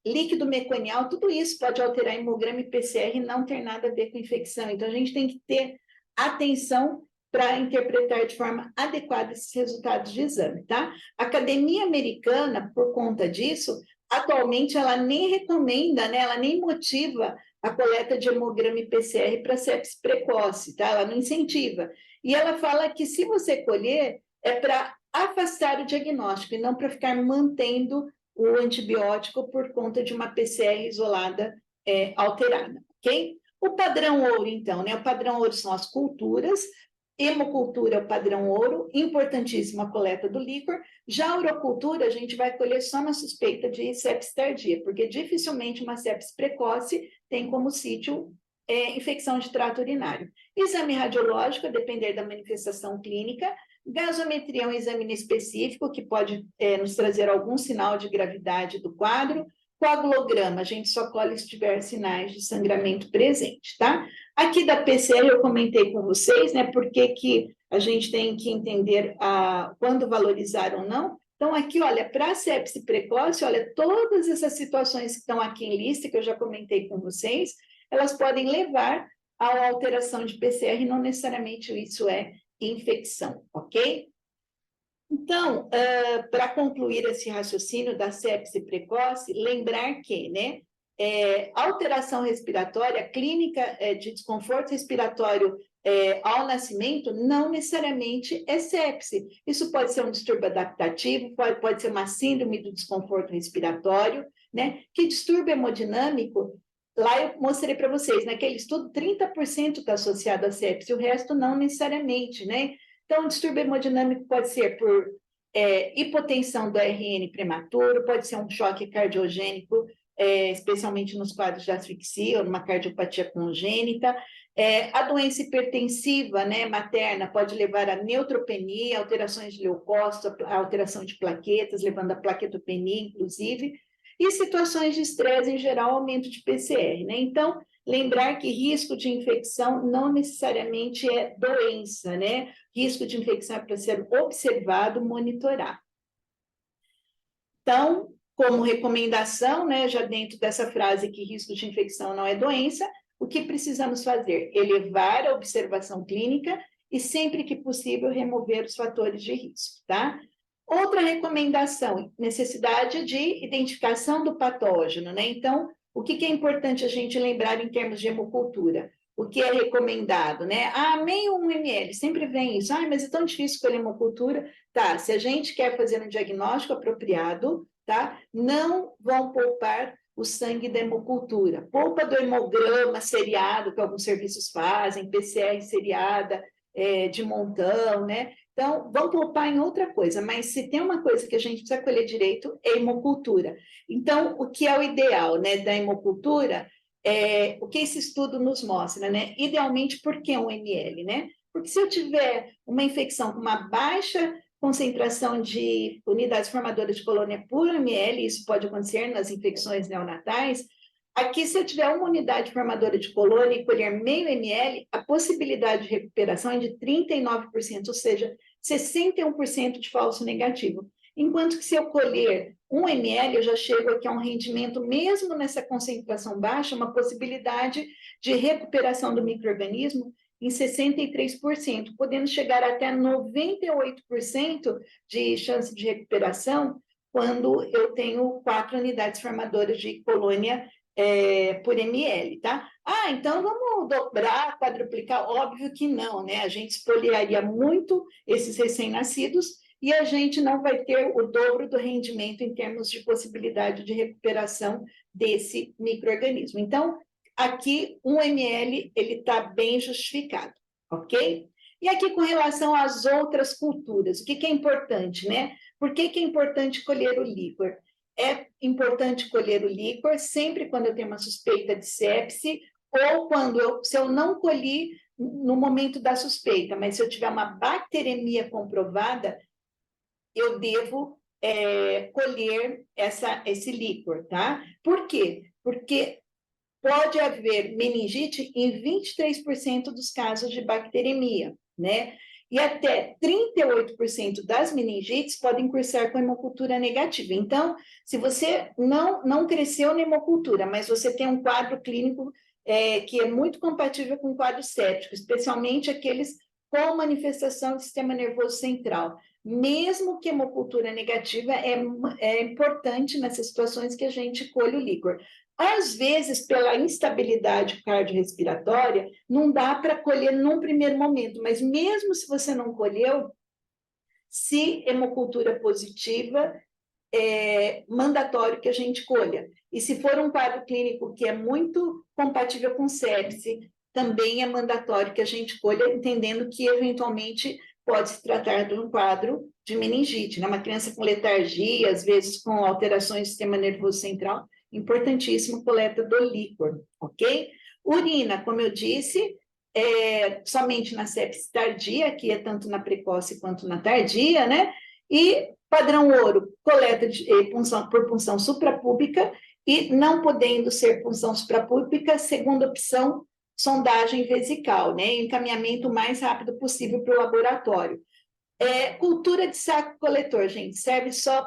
líquido meconial, tudo isso pode alterar hemograma e PCR e não ter nada a ver com infecção. Então, a gente tem que ter atenção para interpretar de forma adequada esses resultados de exame, tá? A Academia Americana, por conta disso, atualmente ela nem recomenda, né? Ela nem motiva a coleta de hemograma e PCR para sepsis precoce, tá? Ela não incentiva. E ela fala que se você colher, é para afastar o diagnóstico e não para ficar mantendo o antibiótico por conta de uma PCR isolada alterada, ok? O padrão ouro, então, né? O padrão ouro são as culturas, hemocultura é o padrão ouro, importantíssima a coleta do líquor. Já a urocultura, a gente vai colher só na suspeita de sepsis tardia, porque dificilmente uma sepsis precoce tem como sítio infecção de trato urinário. Exame radiológico, a depender da manifestação clínica, Gasometria é um exame específico que pode nos trazer algum sinal de gravidade do quadro. Coagulograma, a gente só colhe se tiver sinais de sangramento presente, tá? Aqui da PCR eu comentei com vocês, né, por que a gente tem que entender quando valorizar ou não. Então, aqui, olha, para a sepse precoce, olha, todas essas situações que estão aqui em lista, que eu já comentei com vocês, elas podem levar a alteração de PCR, não necessariamente isso é infecção, ok? Então, para concluir esse raciocínio da sepse precoce, lembrar que, né, alteração respiratória, clínica de desconforto respiratório ao nascimento, não necessariamente é sepse. Isso pode ser um distúrbio adaptativo, pode ser uma síndrome do desconforto respiratório, né? Que distúrbio hemodinâmico, lá eu mostrei para vocês, naquele estudo, 30% está associado à sepse, o resto não necessariamente, né? Então, o distúrbio hemodinâmico pode ser por hipotensão do RN prematuro, pode ser um choque cardiogênico, especialmente nos quadros de asfixia ou numa cardiopatia congênita. A doença hipertensiva, né, materna pode levar a neutropenia, alterações de leucócito, alteração de plaquetas, levando a plaquetopenia, inclusive, e situações de estresse, em geral, aumento de PCR, né? Então, lembrar que risco de infecção não necessariamente é doença, né? Risco de infecção é para ser observado, monitorado. Então, como recomendação, né, já dentro dessa frase que risco de infecção não é doença, o que precisamos fazer? Elevar a observação clínica e, sempre que possível, remover os fatores de risco, tá? Outra recomendação, necessidade de identificação do patógeno, né? Então, o que é importante a gente lembrar em termos de hemocultura? O que é recomendado, né? Meio 1 ml, sempre vem isso. Mas é tão difícil escolher hemocultura. Tá, se a gente quer fazer um diagnóstico apropriado, tá? Não vão poupar o sangue da hemocultura. Poupa do hemograma seriado, que alguns serviços fazem, PCR seriada, de montão, né? Então, vamos poupar em outra coisa, mas se tem uma coisa que a gente precisa colher direito, é hemocultura. Então, o que é o ideal, né, da hemocultura, o que esse estudo nos mostra, né? Idealmente, por que 1 ml, né? Porque se eu tiver uma infecção com uma baixa concentração de unidades formadoras de colônia por ml, isso pode acontecer nas infecções neonatais. Aqui, se eu tiver uma unidade formadora de colônia e colher meio ml, a possibilidade de recuperação é de 39%, ou seja, 61% de falso negativo. Enquanto que se eu colher 1 ml, eu já chego aqui a um rendimento, mesmo nessa concentração baixa, uma possibilidade de recuperação do micro-organismo em 63%, podendo chegar até 98% de chance de recuperação quando eu tenho 4 unidades formadoras de colônia por ml, tá? Então vamos dobrar, quadruplicar? Óbvio que não, né? A gente espoliaria muito esses recém-nascidos e a gente não vai ter o dobro do rendimento em termos de possibilidade de recuperação desse micro-organismo. Então, aqui, 1 ml, ele está bem justificado, ok? E aqui, com relação às outras culturas, o que é importante, né? Por que é importante colher o líquor? É importante colher o líquor sempre quando eu tenho uma suspeita de sepse ou se eu não colhi no momento da suspeita, mas se eu tiver uma bacteremia comprovada, eu devo colher esse líquor, tá? Por quê? Porque pode haver meningite em 23% dos casos de bacteremia, né? E até 38% das meningites podem cursar com hemocultura negativa. Então, se você não cresceu na hemocultura, mas você tem um quadro clínico que é muito compatível com o quadro séptico, especialmente aqueles com manifestação do sistema nervoso central. Mesmo que hemocultura negativa, é importante nessas situações que a gente colhe o líquor. Às vezes, pela instabilidade cardiorrespiratória, não dá para colher num primeiro momento, mas mesmo se você não colheu, se hemocultura positiva, é mandatório que a gente colha. E se for um quadro clínico que é muito compatível com sepse, também é mandatório que a gente colha, entendendo que, eventualmente, pode se tratar de um quadro de meningite, né? Uma criança com letargia, às vezes com alterações do sistema nervoso central, importantíssimo coleta do líquor, ok? Urina, como eu disse, somente na sepse tardia, que é tanto na precoce quanto na tardia, né? E padrão ouro, coleta por punção suprapúbica, e não podendo ser punção suprapúbica, segunda opção, sondagem vesical, né? Encaminhamento o mais rápido possível para o laboratório. Cultura de saco coletor, gente, serve só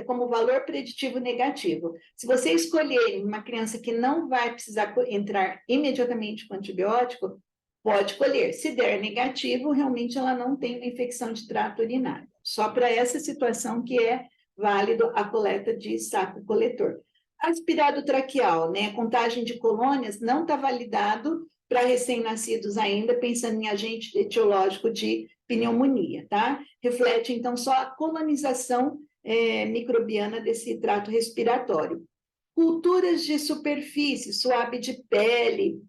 como valor preditivo negativo. Se você escolher uma criança que não vai precisar entrar imediatamente com antibiótico, pode colher. Se der negativo, realmente ela não tem uma infecção de trato urinário. Só para essa situação que é válido a coleta de saco coletor. Aspirado traqueal, né? Contagem de colônias não está validado para recém-nascidos ainda, pensando em agente etiológico de pneumonia, tá? Reflete, então, só a colonização microbiana desse trato respiratório. Culturas de superfície, suave de pele,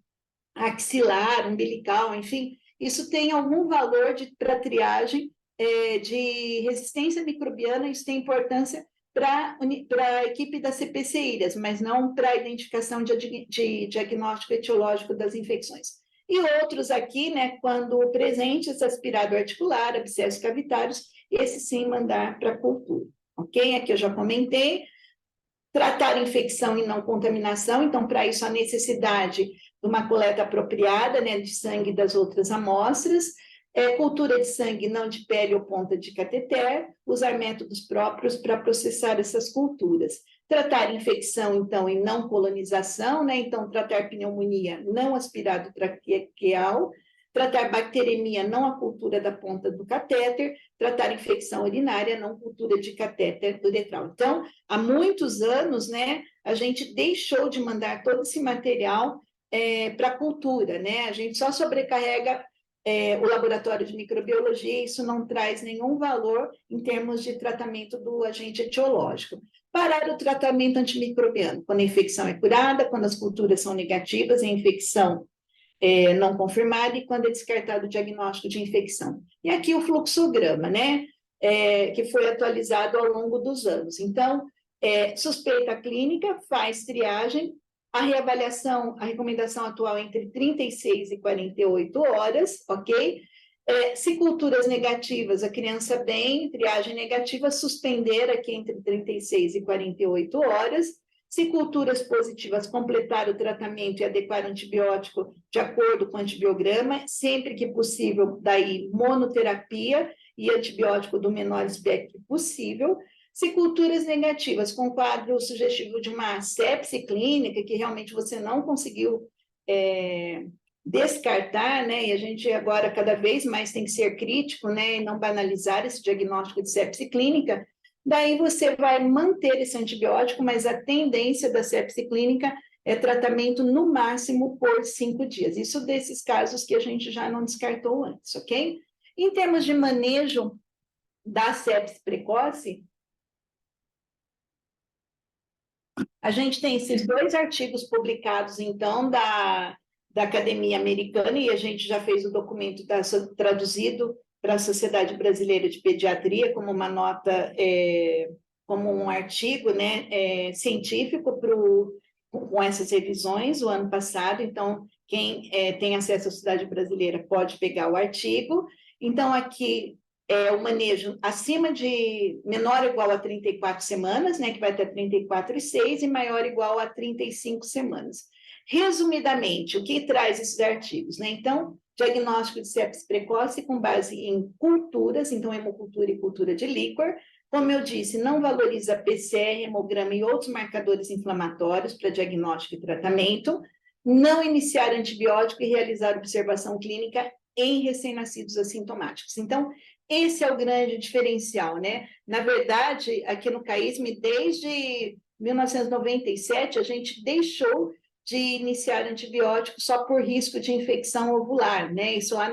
axilar, umbilical, enfim, isso tem algum valor para triagem de resistência microbiana, isso tem importância para a equipe das CPCIRAS, mas não para a identificação de diagnóstico etiológico das infecções. E outros aqui, né, quando presentes, aspirado articular, abscessos cavitários, esse sim mandar para cultura. Ok? Aqui eu já comentei. Tratar infecção e não contaminação, então, para isso, a necessidade de uma coleta apropriada, né, de sangue das outras amostras, cultura de sangue não de pele ou ponta de cateter, usar métodos próprios para processar essas culturas. Tratar infecção, então, e não colonização, né, então, tratar pneumonia não aspirado traqueal, tratar bacteremia, não a cultura da ponta do catéter, tratar infecção urinária, não cultura de catéter uretral. Então, há muitos anos, né, a gente deixou de mandar todo esse material para a cultura, né? A gente só sobrecarrega o laboratório de microbiologia, e isso não traz nenhum valor em termos de tratamento do agente etiológico. Parar o tratamento antimicrobiano, quando a infecção é curada, quando as culturas são negativas, a infecção não confirmada e quando é descartado o diagnóstico de infecção. E aqui o fluxograma, né? Que foi atualizado ao longo dos anos. Então, suspeita clínica, faz triagem, a reavaliação, a recomendação atual é entre 36 e 48 horas, ok? Se culturas negativas, a criança bem, triagem negativa, suspender aqui entre 36 e 48 horas. Se culturas positivas, completar o tratamento e adequar o antibiótico de acordo com o antibiograma, sempre que possível, daí monoterapia e antibiótico do menor espectro possível. Se culturas negativas, com quadro sugestivo de uma sepse clínica, que realmente você não conseguiu descartar, né? E a gente agora cada vez mais tem que ser crítico, né? E não banalizar esse diagnóstico de sepse clínica. Daí você vai manter esse antibiótico, mas a tendência da sepse clínica é tratamento no máximo por 5 dias. Isso desses casos que a gente já não descartou antes, ok? Em termos de manejo da sepse precoce, a gente tem esses 2 artigos publicados, então, da Academia Americana, e a gente já fez o documento traduzido para a Sociedade Brasileira de Pediatria como uma nota, como um artigo, né, científico com essas revisões o ano passado. Então, quem tem acesso à Sociedade Brasileira pode pegar o artigo. Então, aqui o manejo acima de menor ou igual a 34 semanas, né, que vai até 34,6, e maior ou igual a 35 semanas. Resumidamente, o que traz esses artigos, né? Então, diagnóstico de sepse precoce com base em culturas, então hemocultura e cultura de líquor. Como eu disse, não valoriza PCR, hemograma e outros marcadores inflamatórios para diagnóstico e tratamento. Não iniciar antibiótico e realizar observação clínica em recém-nascidos assintomáticos. Então, esse é o grande diferencial, né? Na verdade, aqui no CAISM, desde 1997, a gente deixou de iniciar antibiótico só por risco de infecção ovular, né? Isso lá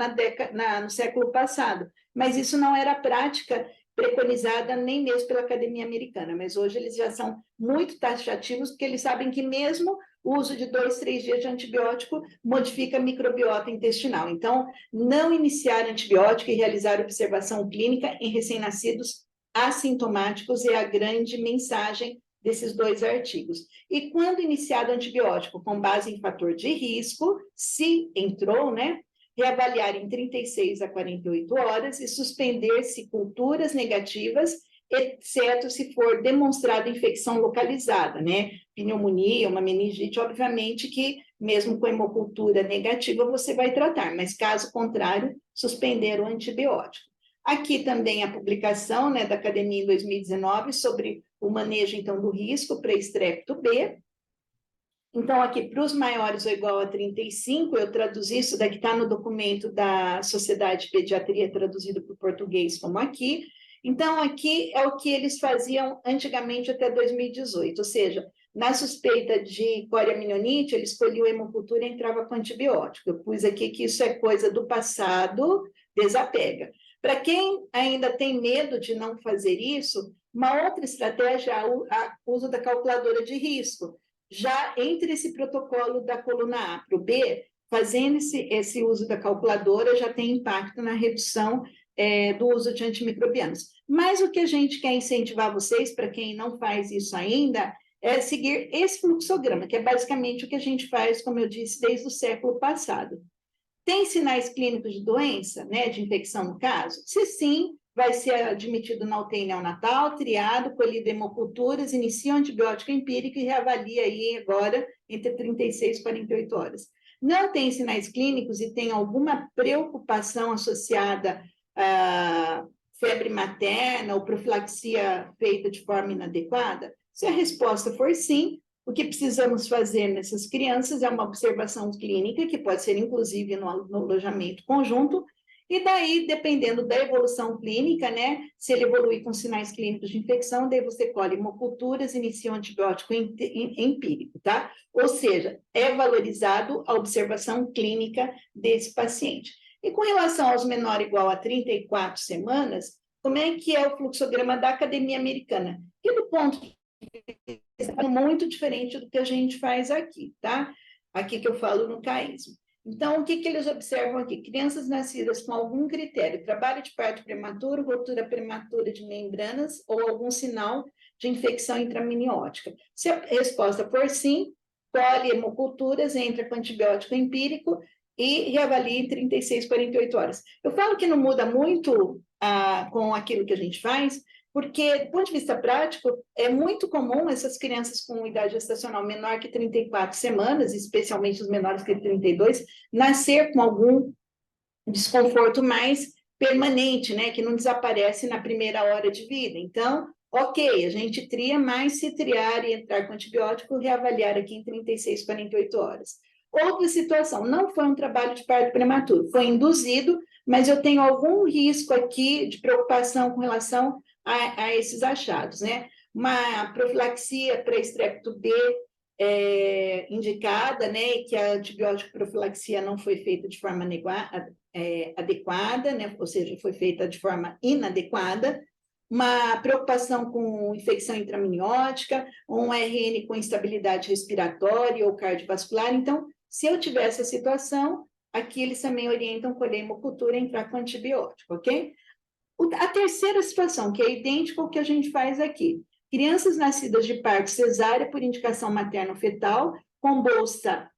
no século passado. Mas isso não era prática preconizada nem mesmo pela Academia Americana, mas hoje eles já são muito taxativos, porque eles sabem que mesmo o uso de 2, 3 dias de antibiótico modifica a microbiota intestinal. Então, não iniciar antibiótico e realizar observação clínica em recém-nascidos assintomáticos é a grande mensagem desses 2 artigos. E quando iniciado antibiótico com base em fator de risco, se entrou, né, reavaliar em 36 a 48 horas e suspender-se culturas negativas, exceto se for demonstrada infecção localizada, né? Pneumonia, uma meningite, obviamente que mesmo com hemocultura negativa você vai tratar, mas caso contrário, suspender o antibiótico. Aqui também a publicação, né, da Academia em 2019 sobre o manejo, então, do risco para estrepto B. Então, aqui, para os maiores ou igual a 35, eu traduzi, isso daqui está no documento da Sociedade de Pediatria, traduzido para o português, como aqui. Então, aqui é o que eles faziam antigamente até 2018, ou seja, na suspeita de coriamnionite, eles escolhiam hemocultura e entrava com antibiótico. Eu pus aqui que isso é coisa do passado, desapega. Para quem ainda tem medo de não fazer isso, uma outra estratégia é o uso da calculadora de risco. Já entre esse protocolo da coluna A para o B, fazendo esse uso da calculadora, já tem impacto na redução do uso de antimicrobianos. Mas o que a gente quer incentivar vocês, para quem não faz isso ainda, é seguir esse fluxograma, que é basicamente o que a gente faz, como eu disse, desde o século passado. Tem sinais clínicos de doença, né, de infecção no caso? Se sim, vai ser admitido na UTI neonatal, triado, colhido hemoculturas, inicia o antibiótico empírico e reavalia aí agora entre 36 e 48 horas. Não tem sinais clínicos e tem alguma preocupação associada a febre materna ou profilaxia feita de forma inadequada? Se a resposta for sim, o que precisamos fazer nessas crianças é uma observação clínica, que pode ser inclusive no alojamento conjunto, e daí, dependendo da evolução clínica, né, se ele evoluir com sinais clínicos de infecção, daí você colhe hemoculturas, inicia um antibiótico empírico, tá? Ou seja, é valorizado a observação clínica desse paciente. E com relação aos menores igual a 34 semanas, como é que é o fluxograma da Academia Americana? E do ponto de vista muito diferente do que a gente faz aqui, tá? Aqui que eu falo no CAISM. Então, o que eles observam aqui? Crianças nascidas com algum critério, trabalho de parto prematuro, ruptura prematura de membranas ou algum sinal de infecção intraminiótica. Se a resposta for sim, colhe hemoculturas, entra com antibiótico empírico e reavalia em 36, 48 horas. Eu falo que não muda muito com aquilo que a gente faz, porque, do ponto de vista prático, é muito comum essas crianças com idade gestacional menor que 34 semanas, especialmente os menores que 32, nascer com algum desconforto mais permanente, né, que não desaparece na primeira hora de vida. Então, ok, a gente tria, mas se triar e entrar com antibiótico, reavaliar aqui em 36, 48 horas. Outra situação, não foi um trabalho de parto prematuro, foi induzido, mas eu tenho algum risco aqui de preocupação com relação a esses achados, né? Uma profilaxia para estrepto B indicada, né? E que a antibiótico profilaxia não foi feita de forma adequada, né? Ou seja, foi feita de forma inadequada. Uma preocupação com infecção intraminiótica, um RN com instabilidade respiratória ou cardiovascular. Então, se eu tiver essa situação, aqui eles também orientam colher hemocultura e entrar com antibiótico, ok? A terceira situação, que é idêntica ao que a gente faz aqui. Crianças nascidas de parto cesárea por indicação materno-fetal, com bolsa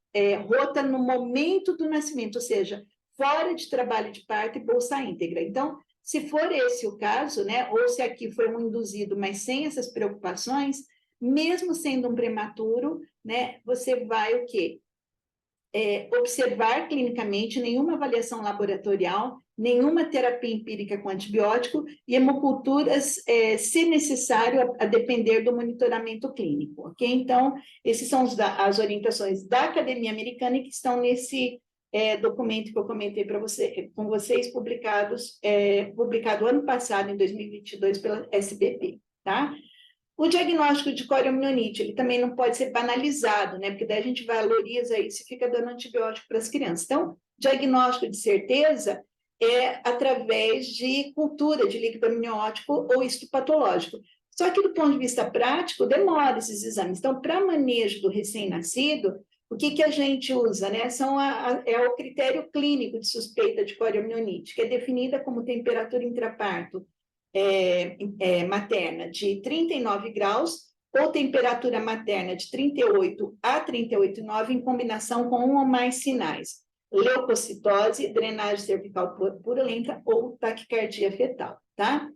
rota no momento do nascimento, ou seja, fora de trabalho de parto e bolsa íntegra. Então, se for esse o caso, né, ou se aqui foi um induzido, mas sem essas preocupações, mesmo sendo um prematuro, né, você vai o quê? Observar clinicamente nenhuma avaliação laboratorial, nenhuma terapia empírica com antibiótico e hemoculturas, se necessário, a depender do monitoramento clínico, ok? Então, essas são as orientações da Academia Americana e que estão nesse documento que eu comentei com vocês, publicado ano passado, em 2022, pela SBP, tá? O diagnóstico de coriamnionite, ele também não pode ser banalizado, né? Porque daí a gente valoriza isso e fica dando antibiótico para as crianças. Então, diagnóstico de certeza é através de cultura de líquido amniótico ou histopatológico. Só que, do ponto de vista prático, demora esses exames. Então, para manejo do recém-nascido, o que a gente usa, né? É o critério clínico de suspeita de coriamnionite, que é definida como temperatura intraparto materna de 39 graus ou temperatura materna de 38 a 38,9 em combinação com um ou mais sinais. leucocitose, drenagem cervical purulenta ou taquicardia fetal, tá?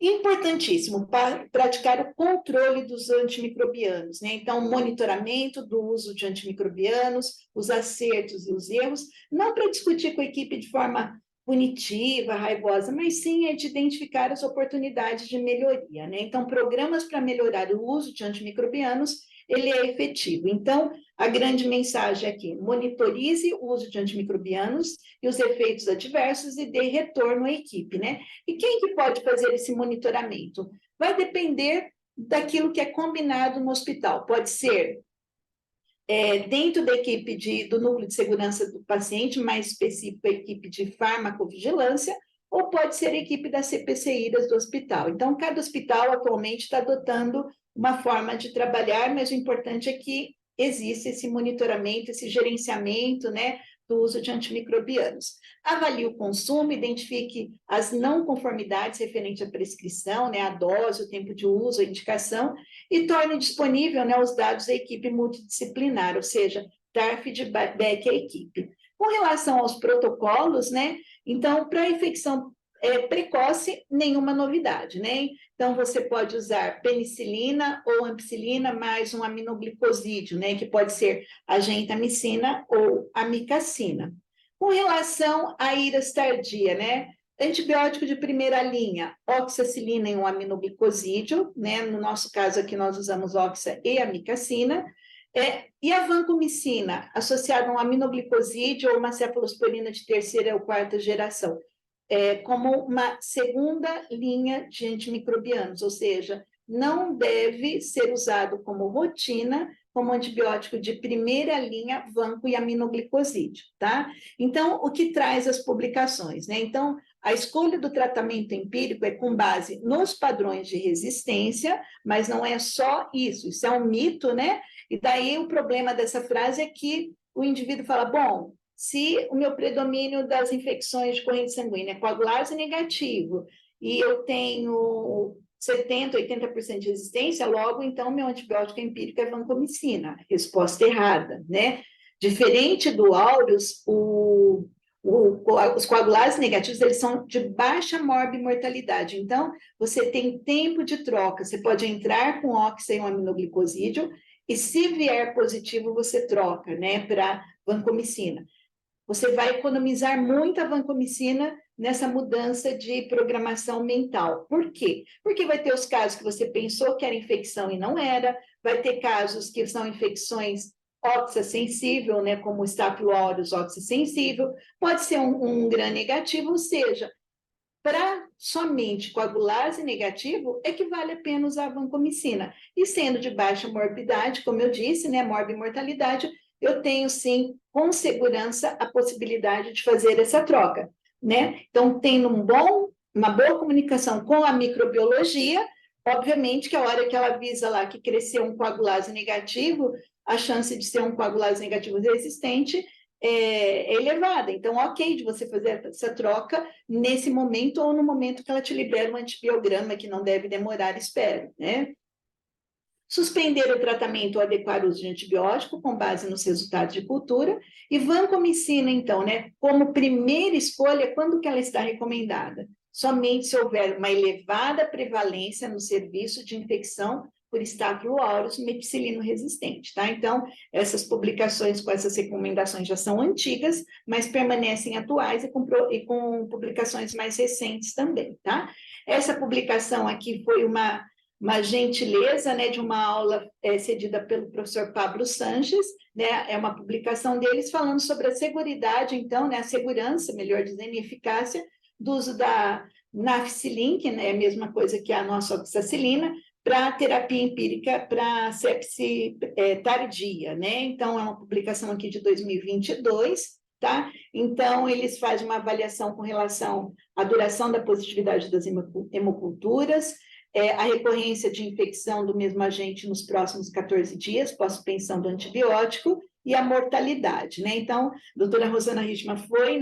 Importantíssimo para praticar o controle dos antimicrobianos, né? Então, monitoramento do uso de antimicrobianos, os acertos e os erros, não para discutir com a equipe de forma punitiva, raivosa, mas sim é de identificar as oportunidades de melhoria, né? Então, programas para melhorar o uso de antimicrobianos, ele é efetivo. Então, a grande mensagem aqui, monitorize o uso de antimicrobianos e os efeitos adversos e dê retorno à equipe, né? E quem que pode fazer esse monitoramento? Vai depender daquilo que é combinado no hospital. Pode ser dentro da equipe do núcleo de segurança do paciente, mais específico a equipe de farmacovigilância, ou pode ser a equipe das CPCIs do hospital. Então, cada hospital atualmente está adotando uma forma de trabalhar, mas o importante é que existe esse monitoramento, esse gerenciamento, né, do uso de antimicrobianos. Avalie o consumo, identifique as não conformidades referentes à prescrição, né, a dose, o tempo de uso, a indicação, e torne disponível, né, os dados à equipe multidisciplinar, ou seja, dar feedback à equipe. Com relação aos protocolos, né, então, para a infecção precoce, nenhuma novidade, né? Então, você pode usar penicilina ou ampicilina mais um aminoglicosídeo, né? Que pode ser a gentamicina ou amicacina. Com relação à iras tardia, né? Antibiótico de primeira linha, oxacilina e um aminoglicosídeo, né? No nosso caso aqui, nós usamos oxa e amicacina. E a vancomicina, associada a um aminoglicosídeo ou uma cefalosporina de terceira ou quarta geração, como uma segunda linha de antimicrobianos, ou seja, não deve ser usado como rotina, como antibiótico de primeira linha, vanco e aminoglicosídeo, tá? Então, o que traz as publicações, né? Então, a escolha do tratamento empírico é com base nos padrões de resistência, mas não é só isso é um mito, né? E daí o problema dessa frase é que o indivíduo fala, bom, se o meu predomínio das infecções de corrente sanguínea é coagulase negativo e eu tenho 70%, 80% de resistência, logo, então, meu antibiótico empírico é vancomicina. Resposta errada, né? Diferente do aureus, os coagulases negativos, eles são de baixa morbimortalidade. Então, você tem tempo de troca. Você pode entrar com oxa e um aminoglicosídeo e, se vier positivo, você troca, né, para vancomicina. Você vai economizar muita vancomicina nessa mudança de programação mental. Por quê? Porque vai ter os casos que você pensou que era infecção e não era, vai ter casos que são infecções oxassensível, né, como o Staphylo aureus oxassensível, pode ser um gram negativo, ou seja, para somente coagulase negativo, é que vale a pena usar a vancomicina. E sendo de baixa morbidade, como eu disse, né, morbimortalidade, eu tenho sim, com segurança, a possibilidade de fazer essa troca, né? Então, tendo uma boa comunicação com a microbiologia, obviamente que a hora que ela avisa lá que cresceu um coagulase negativo, a chance de ser um coagulase negativo resistente é elevada. Então, ok de você fazer essa troca nesse momento ou no momento que ela te libera um antibiograma, que não deve demorar, espero, né? Suspender o tratamento ou adequar o uso de antibiótico com base nos resultados de cultura. E vancomicina, então, né, como primeira escolha, quando que ela está recomendada? Somente se houver uma elevada prevalência no serviço de infecção por Staphylo aureus meticilino resistente, tá? Então, essas publicações com essas recomendações já são antigas, mas permanecem atuais e com publicações mais recentes também, tá? Essa publicação aqui foi uma gentileza, né, de uma aula cedida pelo professor Pablo Sanches, né, é uma publicação deles falando sobre a seguridade, então, né, a segurança, melhor dizendo, e eficácia do uso da nafcilin, que né, é a mesma coisa que a nossa oxacilina, para terapia empírica para sepse tardia, né? Então, é uma publicação aqui de 2022, tá? Então, eles fazem uma avaliação com relação à duração da positividade das hemoculturas, a recorrência de infecção do mesmo agente nos próximos 14 dias, pós-suspensão do antibiótico, e a mortalidade, né? Então, a doutora Rosana Richman foi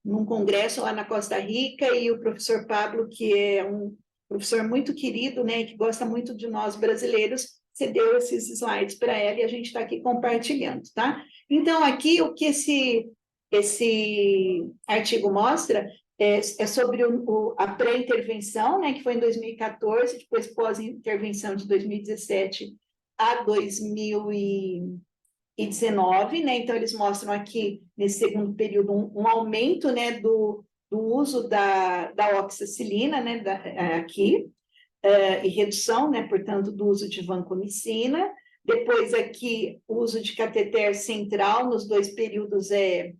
num congresso lá na Costa Rica, e o professor Pablo, que é um professor muito querido, né, que gosta muito de nós brasileiros, cedeu esses slides para ela e a gente está aqui compartilhando, tá? Então, aqui, o que esse esse artigo mostra é sobre a pré-intervenção, né, que foi em 2014, depois pós-intervenção de 2017 a 2019, né? Então, eles mostram aqui, nesse segundo período, um aumento, né, do uso da oxacilina, né, aqui, e redução, né, portanto, do uso de vancomicina. Depois, aqui, o uso de cateter central nos dois períodos é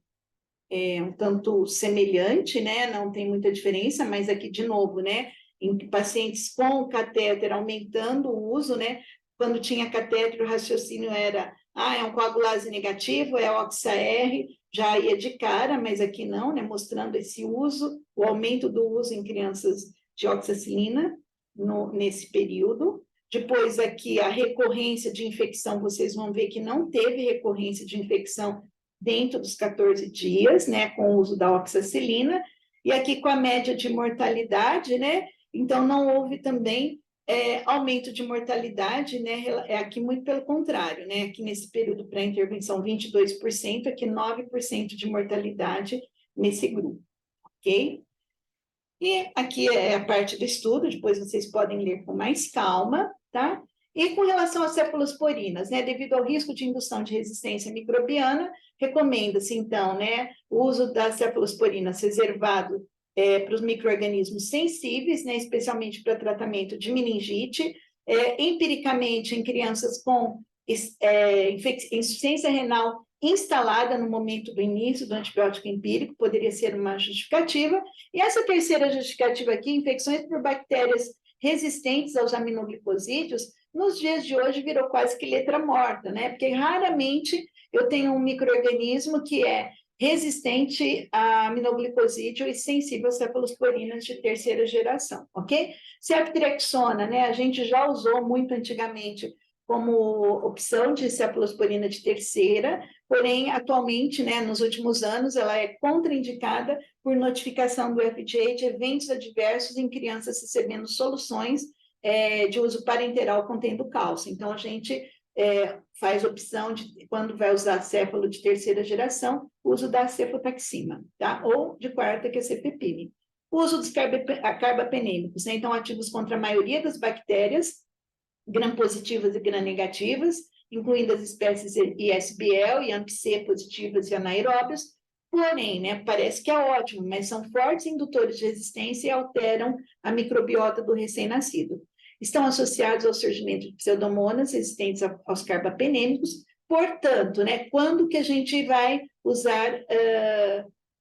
um tanto semelhante, né? Não tem muita diferença, mas aqui, de novo, né? Em pacientes com catéter aumentando o uso, né? Quando tinha catéter, o raciocínio era, é um coagulase negativo, é OXA-R, já ia de cara, mas aqui não, né? Mostrando esse uso, o aumento do uso em crianças de oxacilina nesse período. Depois, aqui, a recorrência de infecção, vocês vão ver que não teve recorrência de infecção dentro dos 14 dias, né, com o uso da oxacilina, e aqui com a média de mortalidade, né, então não houve também aumento de mortalidade, né, aqui muito pelo contrário, né, aqui nesse período pré-intervenção 22%, aqui 9% de mortalidade nesse grupo, ok? E aqui é a parte do estudo, depois vocês podem ler com mais calma, tá? E com relação às cefalosporinas, né, devido ao risco de indução de resistência microbiana, recomenda-se, então, né, o uso das cefalosporinas reservado para os micro-organismos sensíveis, né, especialmente para tratamento de meningite, empiricamente em crianças com insuficiência renal instalada no momento do início do antibiótico empírico, poderia ser uma justificativa. E essa terceira justificativa aqui, infecções por bactérias resistentes aos aminoglicosídeos, nos dias de hoje virou quase que letra morta, né? Porque raramente eu tenho um micro-organismo que é resistente a aminoglicosídeo e sensível a cefalosporinas de terceira geração, ok? Ceftriaxona, né? A gente já usou muito antigamente como opção de cefalosporina de terceira, porém, atualmente, né, nos últimos anos, ela é contraindicada por notificação do FDA de eventos adversos em crianças recebendo soluções de uso parenteral contendo cálcio. Então, a gente faz opção de, quando vai usar céfalo de terceira geração, uso da cefotaxima, tá? Ou de quarta, que é cefepime. O uso dos carbapenêmicos, né? Então, ativos contra a maioria das bactérias, gram-positivas e gram-negativas, incluindo as espécies ISBL e AMP-C positivas e anaeróbias, porém, né, parece que é ótimo, mas são fortes indutores de resistência e alteram a microbiota do recém-nascido. Estão associados ao surgimento de pseudomonas resistentes aos carbapenêmicos, portanto, né, quando que a gente vai usar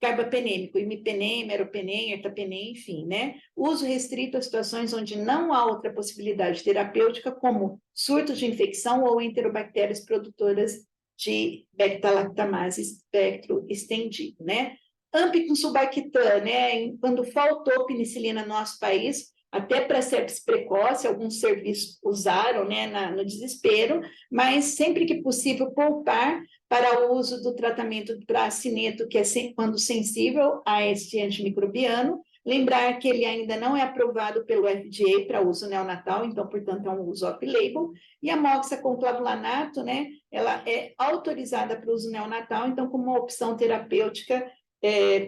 carbapenêmico, imipenem, meropenem, ertapenem, enfim, né? Uso restrito a situações onde não há outra possibilidade terapêutica, como surtos de infecção ou enterobactérias produtoras de beta-lactamase espectro estendido, né? Ampicum sulbactam, né? Quando faltou penicilina no nosso país, até para sepsis precoce, alguns serviços usaram, né, no desespero, mas sempre que possível poupar para o uso do tratamento para acineto, que é quando sensível a este antimicrobiano. Lembrar que ele ainda não é aprovado pelo FDA para uso neonatal, então, portanto, é um uso off-label. E a moxaclavulanato, né, ela é autorizada para uso neonatal, então, como uma opção terapêutica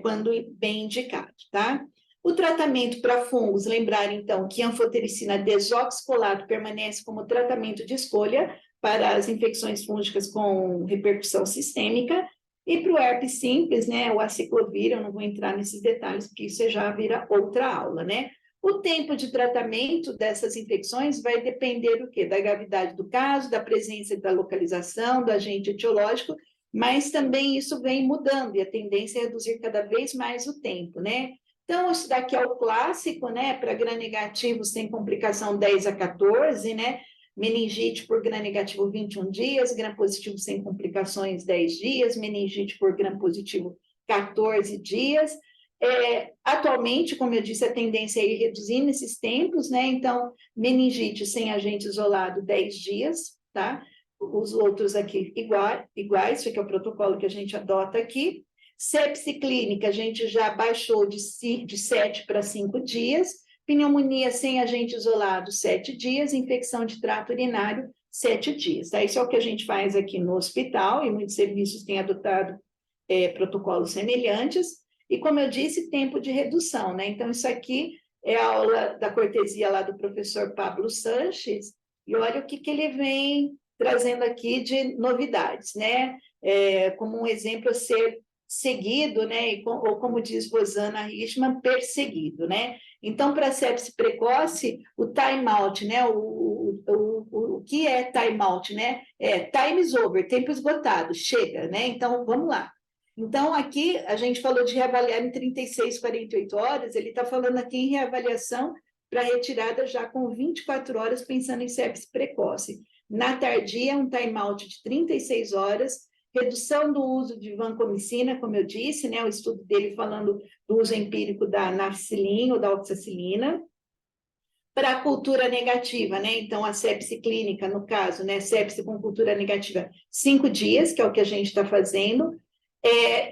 quando bem indicado, tá? O tratamento para fungos, lembrar, então, que a anfotericina desoxicolato permanece como tratamento de escolha para as infecções fúngicas com repercussão sistêmica, e para o herpes simples, né, o aciclovir, eu não vou entrar nesses detalhes, porque isso já vira outra aula, né? O tempo de tratamento dessas infecções vai depender do quê? Da gravidade do caso, da presença e da localização, do agente etiológico, mas também isso vem mudando, e a tendência é reduzir cada vez mais o tempo, né? Então, isso daqui é o clássico, né? Para gram-negativo sem complicação 10 a 14, né? Meningite por gram-negativo 21 dias, gram-positivo sem complicações 10 dias, meningite por gram-positivo 14 dias. Atualmente, como eu disse, a tendência é ir reduzindo esses tempos, né? Então, meningite sem agente isolado 10 dias, tá? Os outros aqui iguais, isso aqui é o protocolo que a gente adota aqui. Sepse clínica, a gente já baixou de 7 para 5 dias. Pneumonia sem agente isolado, 7 dias. Infecção de trato urinário, 7 dias. Tá? Isso é o que a gente faz aqui no hospital, e muitos serviços têm adotado protocolos semelhantes, e, como eu disse, tempo de redução, né? Então, isso aqui é a aula da cortesia lá do professor Pablo Sanches, e olha o que ele vem trazendo aqui de novidades, né? Como um exemplo a ser seguido, né? Ou como diz Rosana Richman, perseguido, né? Então, para a sepse precoce, o time out, né? O que é time out, né? Time is over, tempo esgotado, chega, né? Então, vamos lá. Então, aqui a gente falou de reavaliar em 36, 48 horas, ele está falando aqui em reavaliação para retirada já com 24 horas, pensando em sepse precoce. Na tardia, um time-out de 36 horas, redução do uso de vancomicina, como eu disse, né, o estudo dele falando do uso empírico da nafcilina ou da oxacilina, para a cultura negativa, né? Então, a sepse clínica, no caso, né? Sepse com cultura negativa, 5 dias, que é o que a gente está fazendo.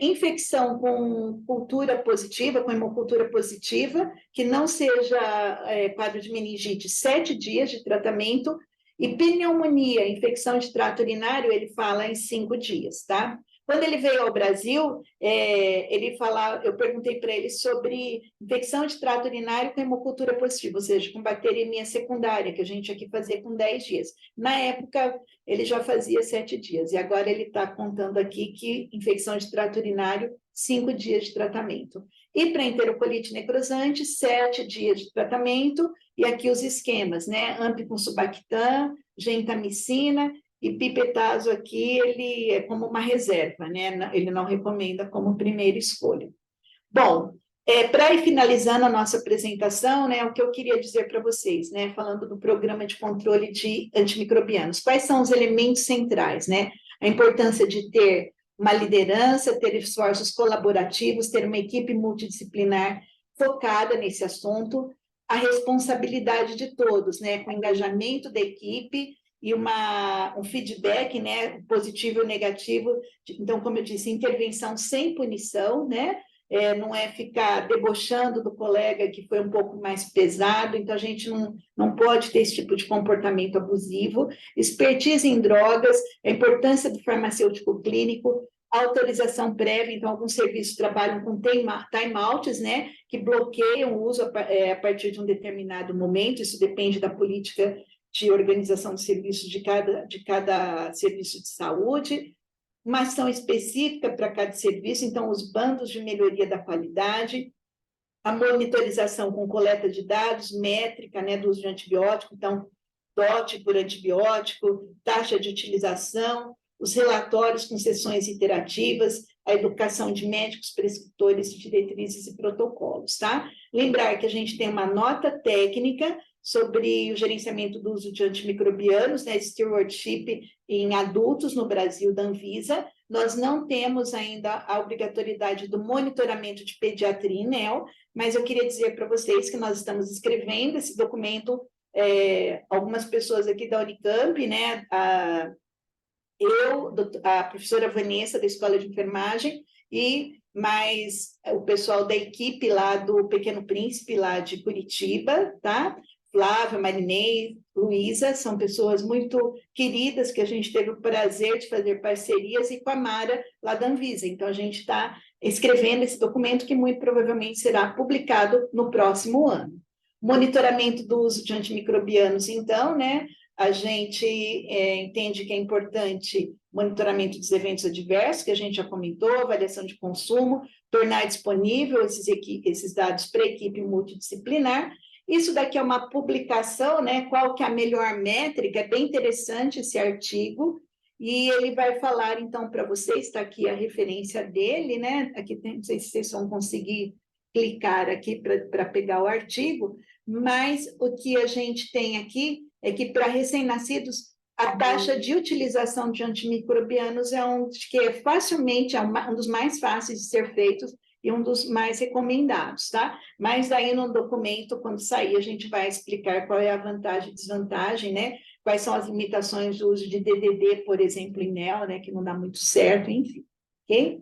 Infecção com cultura positiva, com hemocultura positiva, que não seja quadro de meningite, 7 dias de tratamento. E pneumonia, infecção de trato urinário, ele fala em 5 dias, tá? Quando ele veio ao Brasil, eu perguntei para ele sobre infecção de trato urinário com hemocultura positiva, ou seja, com bacteriemia secundária, que a gente aqui fazia com 10 dias. Na época, ele já fazia 7 dias, e agora ele está contando aqui que infecção de trato urinário, 5 dias de tratamento. E para enterocolite necrosante, 7 dias de tratamento, e aqui os esquemas, né? AMP com Subactam, gentamicina, e pipetazo aqui, ele é como uma reserva, né? Ele não recomenda como primeira escolha. Bom, para ir finalizando a nossa apresentação, né, o que eu queria dizer para vocês, né, falando do programa de controle de antimicrobianos, quais são os elementos centrais, né? A importância de ter uma liderança, ter esforços colaborativos, ter uma equipe multidisciplinar focada nesse assunto, a responsabilidade de todos, né, com o engajamento da equipe e um feedback, né, positivo e negativo. Então, como eu disse, intervenção sem punição, né? Não é ficar debochando do colega que foi um pouco mais pesado, então a gente não pode ter esse tipo de comportamento abusivo. Expertise em drogas, a importância do farmacêutico clínico, autorização prévia, então alguns serviços trabalham com time-outs, né, que bloqueiam o uso a partir de um determinado momento, isso depende da política de organização de serviços de cada serviço de saúde, uma ação específica para cada serviço, então os bandos de melhoria da qualidade, a monitorização com coleta de dados, métrica, né, do uso de antibiótico, então dote por antibiótico, taxa de utilização, os relatórios com sessões interativas, a educação de médicos, prescritores, diretrizes e protocolos, tá? Lembrar que a gente tem uma nota técnica sobre o gerenciamento do uso de antimicrobianos, né, stewardship em adultos no Brasil, da Anvisa. Nós não temos ainda a obrigatoriedade do monitoramento de pediatria em NEL, mas eu queria dizer para vocês que nós estamos escrevendo esse documento, algumas pessoas aqui da Unicamp, né, a professora Vanessa, da Escola de Enfermagem, e mais o pessoal da equipe lá do Pequeno Príncipe, lá de Curitiba, tá? Flávia, Marinei, Luísa, são pessoas muito queridas que a gente teve o prazer de fazer parcerias, e com a Mara, lá da Anvisa. Então, a gente está escrevendo esse documento que muito provavelmente será publicado no próximo ano. Monitoramento do uso de antimicrobianos, então, né? A gente entende que é importante monitoramento dos eventos adversos, que a gente já comentou, avaliação de consumo, tornar disponível esses dados para a equipe multidisciplinar. Isso daqui é uma publicação, né? Qual que é a melhor métrica? É bem interessante esse artigo, e ele vai falar, então, para vocês, está aqui a referência dele, né? Aqui tem, não sei se vocês vão conseguir clicar aqui para pegar o artigo, mas o que a gente tem aqui é que para recém-nascidos a taxa de utilização de antimicrobianos é um dos mais fáceis de ser feitos e um dos mais recomendados, tá? Mas aí no documento, quando sair, a gente vai explicar qual é a vantagem e desvantagem, né? Quais são as limitações do uso de DDD, por exemplo, em NEL, né? Que não dá muito certo, enfim, ok?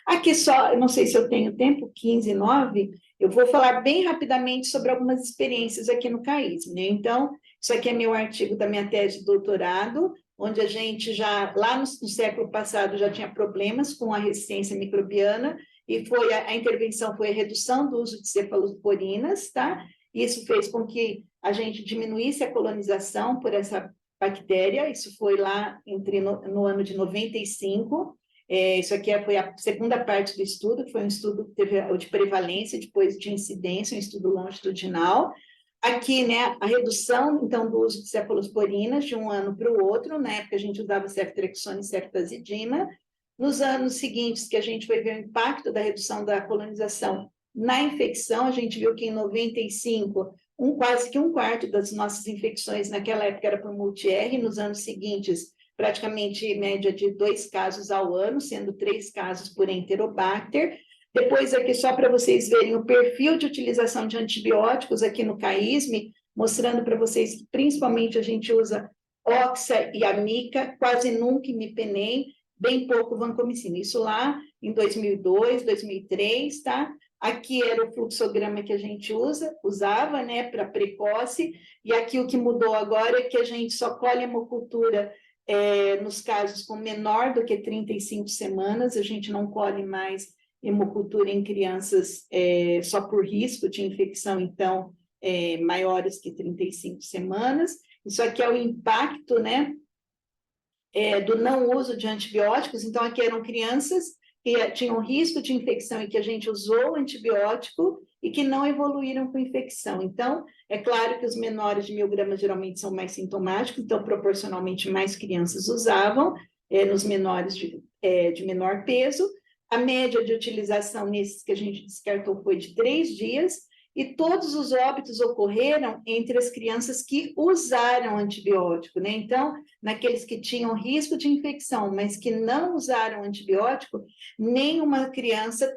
Aqui só, eu não sei se eu tenho tempo, 15:09, eu vou falar bem rapidamente sobre algumas experiências aqui no CAISM, né? Então, isso aqui é meu artigo da minha tese de doutorado, onde a gente já, lá no século passado, já tinha problemas com a resistência microbiana, e a intervenção foi a redução do uso de cefalosporinas, tá? Isso fez com que a gente diminuísse a colonização por essa bactéria, isso foi lá no ano de 95. Isso aqui foi a segunda parte do estudo, que foi um estudo que teve de prevalência, depois de incidência, um estudo longitudinal. Aqui, né, a redução, então, do uso de cefalosporinas de um ano para o outro, na época a gente usava ceftriaxona e ceftazidima. Nos anos seguintes, que a gente foi ver o impacto da redução da colonização na infecção, a gente viu que em 95, quase que um quarto das nossas infecções naquela época era por multi-R, nos anos seguintes, praticamente média de 2 casos ao ano, sendo 3 casos por Enterobacter. Depois aqui, só para vocês verem o perfil de utilização de antibióticos aqui no CAISM, mostrando para vocês que principalmente a gente usa oxa e amica, quase nunca imipenem, bem pouco vancomicina. Isso lá em 2002, 2003, tá? Aqui era o fluxograma que a gente usava, né, para precoce, e aqui o que mudou agora é que a gente só colhe hemocultura nos casos com menor do que 35 semanas, a gente não colhe mais hemocultura em crianças só por risco de infecção, então, maiores que 35 semanas. Isso aqui é o impacto, né, do não uso de antibióticos. Então, aqui eram crianças que tinham risco de infecção e que a gente usou antibiótico e que não evoluíram com infecção. Então, é claro que os menores de 1.000 gramas geralmente são mais sintomáticos, então, proporcionalmente, mais crianças usavam, nos menores de menor peso. A média de utilização nesses que a gente descartou foi de 3 dias, e todos os óbitos ocorreram entre as crianças que usaram antibiótico, né? Então, naqueles que tinham risco de infecção, mas que não usaram antibiótico, nenhuma criança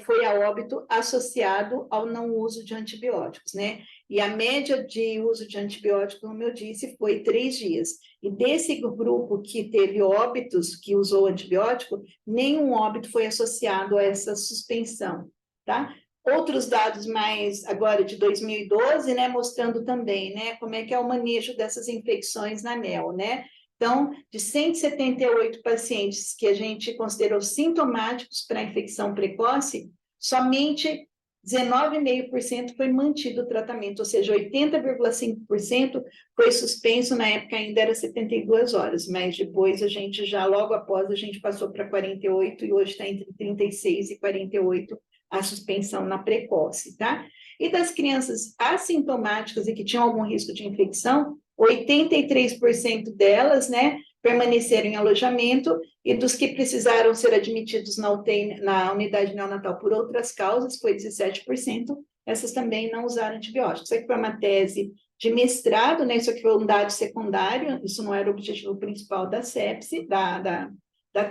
foi a óbito associado ao não uso de antibióticos, né? E a média de uso de antibiótico, como eu disse, foi 3 dias. E desse grupo que teve óbitos, que usou antibiótico, nenhum óbito foi associado a essa suspensão, tá? Outros dados mais agora de 2012, né, mostrando também, né, como é que é o manejo dessas infecções na mel, né? Então, de 178 pacientes que a gente considerou sintomáticos para infecção precoce, somente 19,5% foi mantido o tratamento, ou seja, 80,5% foi suspenso, na época ainda era 72 horas, mas depois a gente já, logo após, a gente passou para 48 e hoje está entre 36 e 48 a suspensão na precoce, tá? E das crianças assintomáticas e que tinham algum risco de infecção, 83% delas, né, permaneceram em alojamento, e dos que precisaram ser admitidos na UTI, na unidade neonatal por outras causas, foi 17%, essas também não usaram antibióticos. Isso aqui foi uma tese de mestrado, né, isso aqui foi um dado secundário, isso não era o objetivo principal da sepse, da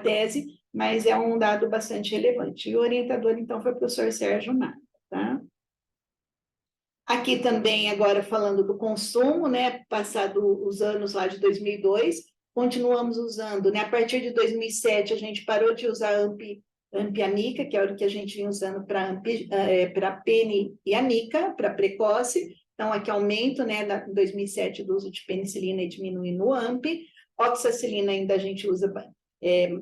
tese, mas é um dado bastante relevante. E o orientador, então, foi o professor Sérgio Mata, tá? Aqui também, agora falando do consumo, né, passado os anos lá de 2002, continuamos usando, né, a partir de 2007 a gente parou de usar AMP-AMICA, que era o que a gente vinha usando para PENI e AMICA, para precoce, então aqui aumento, né, em 2007 do uso de penicilina e diminui no AMP, oxacilina ainda a gente usa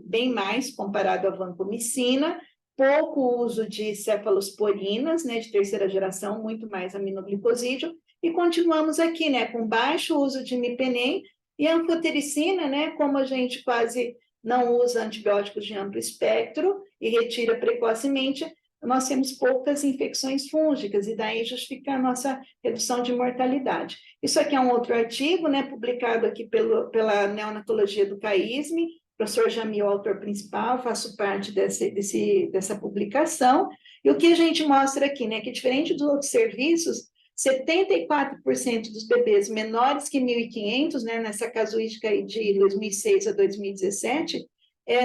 bem mais comparado à vancomicina, pouco uso de cefalosporinas, né, de terceira geração, muito mais aminoglicosídeo, e continuamos aqui, né, com baixo uso de imipenem e anfotericina, né, como a gente quase não usa antibióticos de amplo espectro e retira precocemente, nós temos poucas infecções fúngicas, e daí justifica a nossa redução de mortalidade. Isso aqui é um outro artigo, né, publicado aqui pela Neonatologia do CAISM, professor Jamil, autor principal, faço parte dessa publicação, e o que a gente mostra aqui, né, que diferente dos outros serviços, 74% dos bebês menores que 1.500, né, nessa casuística aí de 2006 a 2017,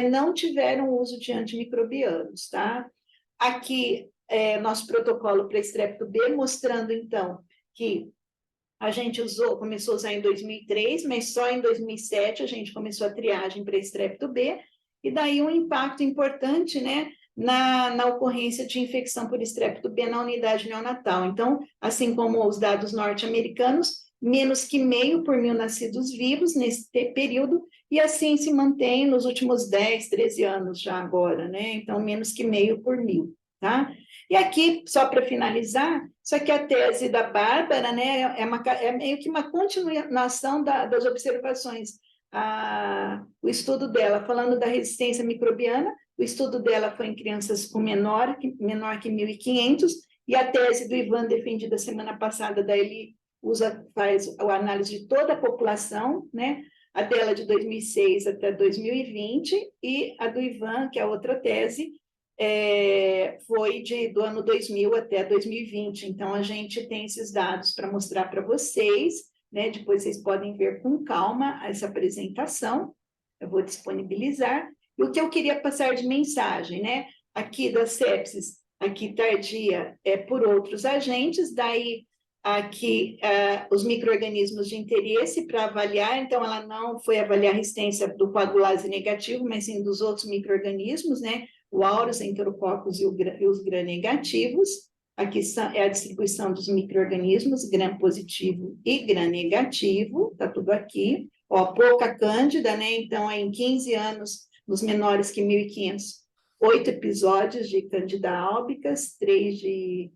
não tiveram uso de antimicrobianos, tá? Aqui, nosso protocolo para estrepto B, mostrando, então, que a gente começou a usar em 2003, mas só em 2007 a gente começou a triagem para estrepto B, e daí um impacto importante, né, na ocorrência de infecção por estrepto B na unidade neonatal. Então, assim como os dados norte-americanos, menos que meio por mil nascidos vivos nesse período, e assim se mantém nos últimos 10, 13 anos já agora, né? Então, menos que meio por mil, tá? E aqui, só para finalizar, isso aqui é a tese da Bárbara, né? É meio que uma continuação das observações. O estudo dela, falando da resistência microbiana, o estudo dela foi em crianças com menor que 1.500, e a tese do Ivan, defendida semana passada, daí ele faz a análise de toda a população, né? A dela de 2006 até 2020, e a do Ivan, que é outra tese, foi do ano 2000 até 2020. Então, a gente tem esses dados para mostrar para vocês, né? Depois vocês podem ver com calma essa apresentação, eu vou disponibilizar. E o que eu queria passar de mensagem, né? Aqui da sepsis, aqui tardia, por outros agentes, daí aqui os micro-organismos de interesse para avaliar, então ela não foi avaliar a resistência do coagulase negativo, mas sim dos outros micro-organismos, né? O aureus, enterococcus e os gram-negativos. Aqui é a distribuição dos micro-organismos, gram-positivo e gram-negativo, está tudo aqui. Ó, pouca cândida, né? Então, em 15 anos, nos menores que 1.500, 8 episódios de Candida albicans, 3 de...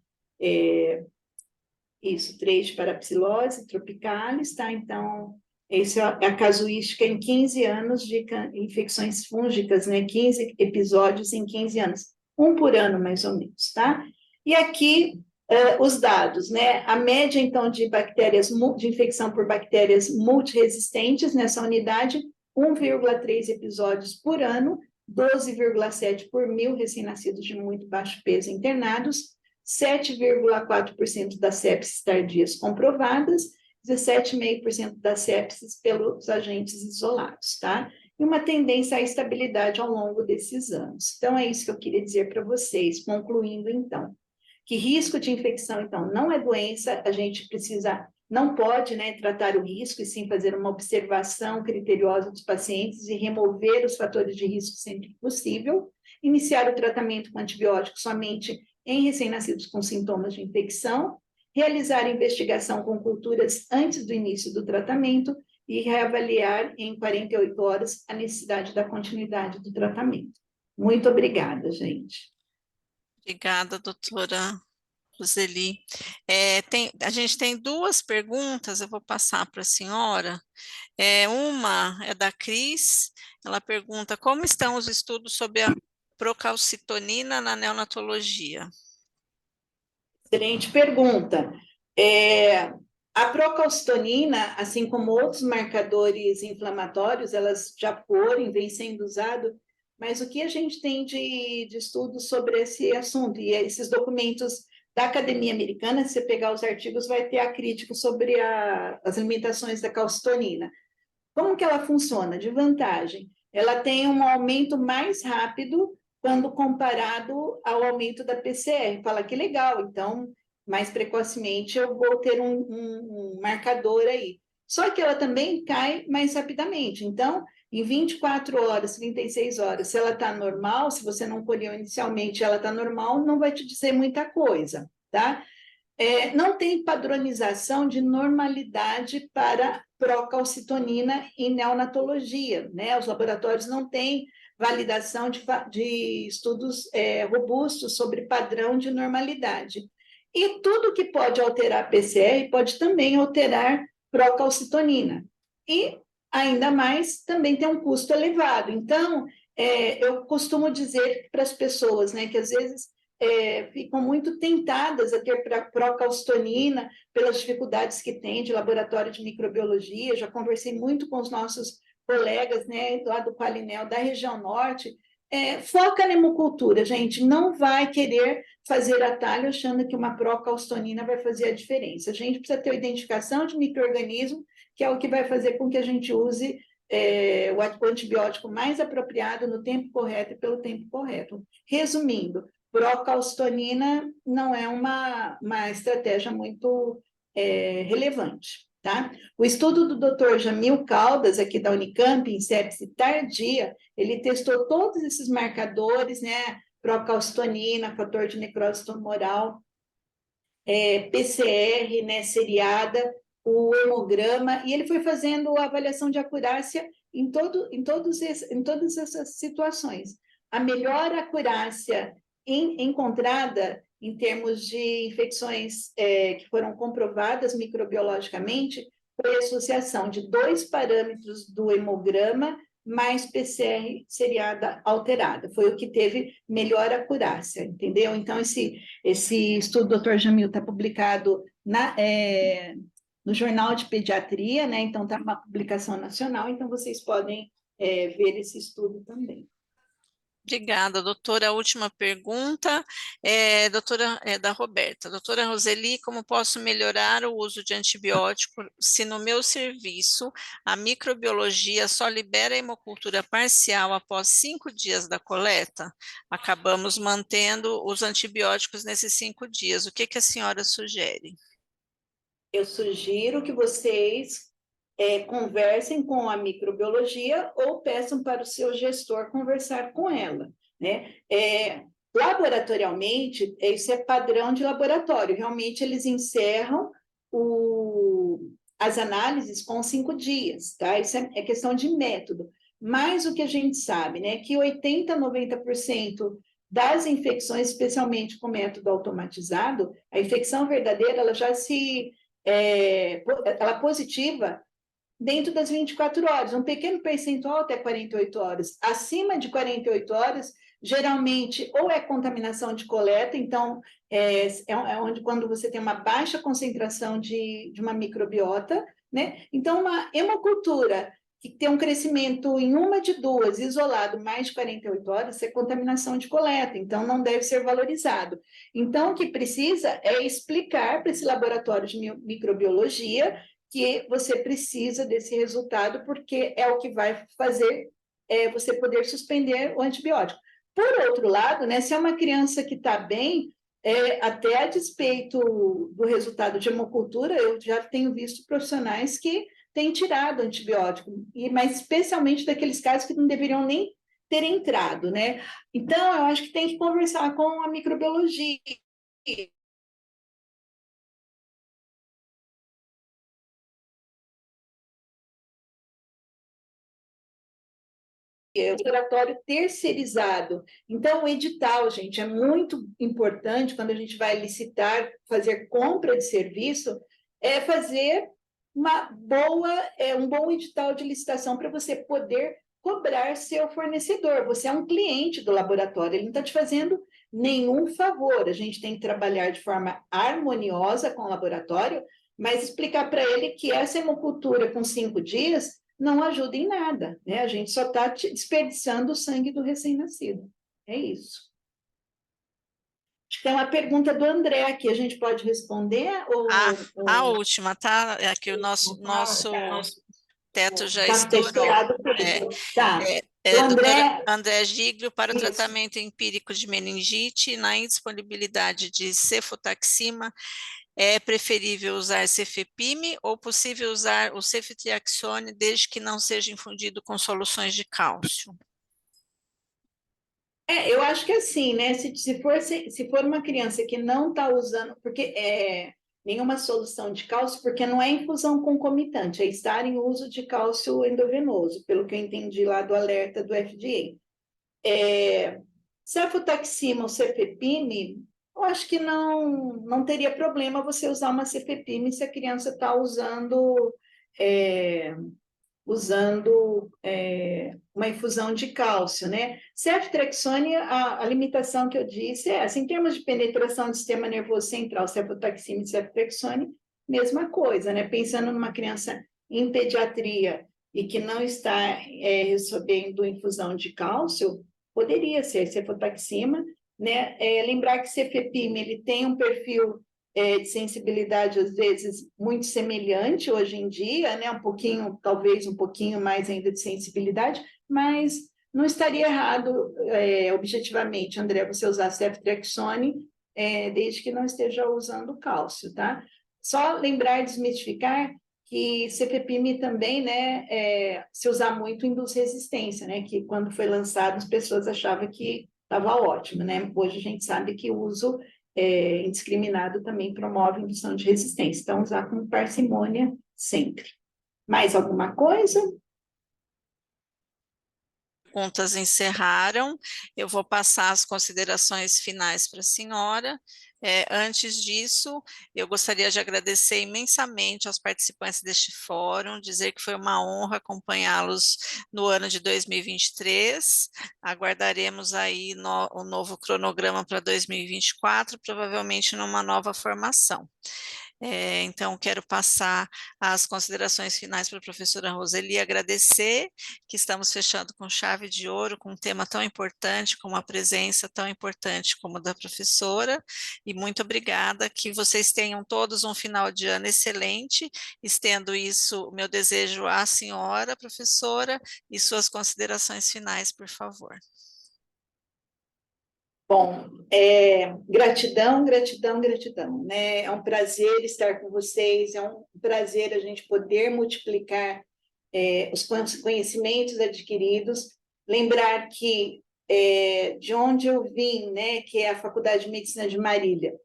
3 de parapsilose tropicalis, tá? Então, essa é a casuística em 15 anos de infecções fúngicas, né? 15 episódios em 15 anos. Um por ano, mais ou menos, tá? E aqui, os dados, né? A média, então, de infecção por bactérias multiresistentes nessa unidade, 1,3 episódios por ano, 12,7 por mil recém-nascidos de muito baixo peso internados, 7,4% das sepses tardias comprovadas, 17,5% das sepses pelos agentes isolados, tá? E uma tendência à estabilidade ao longo desses anos. Então, é isso que eu queria dizer para vocês, concluindo, então, que risco de infecção, então, não é doença, a gente não pode, né, tratar o risco, e sim fazer uma observação criteriosa dos pacientes e remover os fatores de risco sempre que possível, iniciar o tratamento com antibiótico somente em recém-nascidos com sintomas de infecção, realizar investigação com culturas antes do início do tratamento e reavaliar em 48 horas a necessidade da continuidade do tratamento. Muito obrigada, gente. Obrigada, doutora Roseli. A gente tem duas perguntas, eu vou passar para a senhora. Uma é da Cris, ela pergunta como estão os estudos sobre a procalcitonina na neonatologia? Excelente pergunta. A procalcitonina, assim como outros marcadores inflamatórios, elas já foram e vêm sendo usados, mas o que a gente tem de estudos sobre esse assunto? E esses documentos da Academia Americana, se você pegar os artigos, vai ter a crítica sobre as limitações da calcitonina. Como que ela funciona? De vantagem, ela tem um aumento mais rápido quando comparado ao aumento da PCR. Fala que legal, então, mais precocemente eu vou ter um marcador aí. Só que ela também cai mais rapidamente. Então, em 24 horas, 36 horas, se ela está normal, se você não colheu inicialmente, ela está normal, não vai te dizer muita coisa, tá? Não tem padronização de normalidade para procalcitonina em neonatologia, né? Os laboratórios não têm validação de estudos robustos sobre padrão de normalidade. E tudo que pode alterar a PCR pode também alterar procalcitonina. E, ainda mais, também tem um custo elevado. Então, eu costumo dizer para as pessoas, né, que às vezes ficam muito tentadas a ter procalcitonina pelas dificuldades que tem de laboratório de microbiologia. Já conversei muito com os nossos colegas, né, lá do Palinel, da região norte. Foca na hemocultura, gente, não vai querer fazer atalho achando que uma procalcitonina vai fazer a diferença. A gente precisa ter a identificação de micro-organismo, que é o que vai fazer com que a gente use o antibiótico mais apropriado no tempo correto e pelo tempo correto. Resumindo, procalcitonina não é uma estratégia muito relevante, tá? O estudo do Dr. Jamil Caldas, aqui da Unicamp, em sepse tardia, ele testou todos esses marcadores, né? Procalcitonina, fator de necrose tumoral, PCR, né, seriada, o hemograma, e ele foi fazendo a avaliação de acurácia em todas essas situações. A melhor acurácia encontrada em termos de infecções que foram comprovadas microbiologicamente foi a associação de 2 parâmetros do hemograma mais PCR seriada alterada. Foi o que teve melhor acurácia, entendeu? Então, esse estudo do Dr. Jamil está publicado no Jornal de Pediatria, né? Então, está uma publicação nacional, então vocês podem ver esse estudo também. Obrigada, doutora. A última pergunta da Roberta. Doutora Roseli, como posso melhorar o uso de antibiótico se no meu serviço a microbiologia só libera a hemocultura parcial após 5 dias da coleta? Acabamos mantendo os antibióticos nesses 5 dias. O que a senhora sugere? Eu sugiro que vocês conversem com a microbiologia ou peçam para o seu gestor conversar com ela, né? Laboratorialmente, isso é padrão de laboratório, realmente eles encerram as análises com 5 dias, tá? Isso é questão de método. Mas o que a gente sabe, né, que 80% a 90% das infecções, especialmente com método automatizado, a infecção verdadeira, ela já ela positiva dentro das 24 horas, um pequeno percentual até 48 horas. Acima de 48 horas, geralmente, ou é contaminação de coleta, então, onde quando você tem uma baixa concentração de uma microbiota, né? Então, uma hemocultura que tem um crescimento em uma de duas, isolado mais de 48 horas, é contaminação de coleta, então não deve ser valorizado. Então, o que precisa é explicar para esse laboratório de microbiologia que você precisa desse resultado, porque é o que vai fazer você poder suspender o antibiótico. Por outro lado, né, se é uma criança que está bem, até a despeito do resultado de hemocultura, eu já tenho visto profissionais que têm tirado antibiótico, mas especialmente daqueles casos que não deveriam nem ter entrado, né? Então, eu acho que tem que conversar com a microbiologia. É um laboratório terceirizado. Então, o edital, gente, é muito importante quando a gente vai licitar, fazer compra de serviço, é fazer um bom edital de licitação para você poder cobrar seu fornecedor. Você é um cliente do laboratório, ele não está te fazendo nenhum favor. A gente tem que trabalhar de forma harmoniosa com o laboratório, mas explicar para ele que essa hemocultura com 5 dias não ajuda em nada, né? A gente só está desperdiçando o sangue do recém-nascido. É isso. Acho que tem uma pergunta do André aqui, a gente pode responder? A última, tá? É que o nosso teto já Tá estourou. estourado. Tá. O Doutora André... André Giglio, para o Isso. tratamento empírico de meningite, na indisponibilidade de cefotaxima, é preferível usar cefepime ou possível usar o ceftriaxone desde que não seja infundido com soluções de cálcio? Eu acho que assim, né? Se for uma criança que não está usando, porque nenhuma solução de cálcio, porque não é infusão concomitante, é estar em uso de cálcio endovenoso, pelo que eu entendi lá do alerta do FDA. Cefotaxima ou cefepime, eu acho que não teria problema você usar uma cefepime se a criança está usando uma infusão de cálcio, né? Ceftriaxone, a limitação que eu disse é essa, em termos de penetração do sistema nervoso central, cefotaxime e ceftriaxone, mesma coisa, né? Pensando numa criança em pediatria e que não está recebendo infusão de cálcio, poderia ser cefotaxima, né? Lembrar que cefepime, ele tem um perfil de sensibilidade, às vezes, muito semelhante hoje em dia, né? Talvez um pouquinho mais ainda de sensibilidade, mas não estaria errado, objetivamente, André, você usar ceftriaxone, desde que não esteja usando cálcio, tá? Só lembrar e desmistificar que cefepime também, né, se usar muito induz resistência, né? Que quando foi lançado as pessoas achavam que estava ótimo, né? Hoje a gente sabe que o uso indiscriminado também promove indução de resistência. Então, usar com parcimônia sempre. Mais alguma coisa? Perguntas encerraram. Eu vou passar as considerações finais para a senhora. Antes disso, eu gostaria de agradecer imensamente aos participantes deste fórum, dizer que foi uma honra acompanhá-los no ano de 2023. Aguardaremos aí o novo cronograma para 2024, provavelmente numa nova formação. Então, quero passar as considerações finais para a professora Roseli, agradecer que estamos fechando com chave de ouro, com um tema tão importante, com uma presença tão importante como a da professora, e muito obrigada, que vocês tenham todos um final de ano excelente, estendo isso, meu desejo à senhora, professora, e suas considerações finais, por favor. Bom, gratidão, gratidão, gratidão, né? É um prazer estar com vocês, é um prazer a gente poder multiplicar os conhecimentos adquiridos, lembrar que de onde eu vim, né, que é a Faculdade de Medicina de Marília,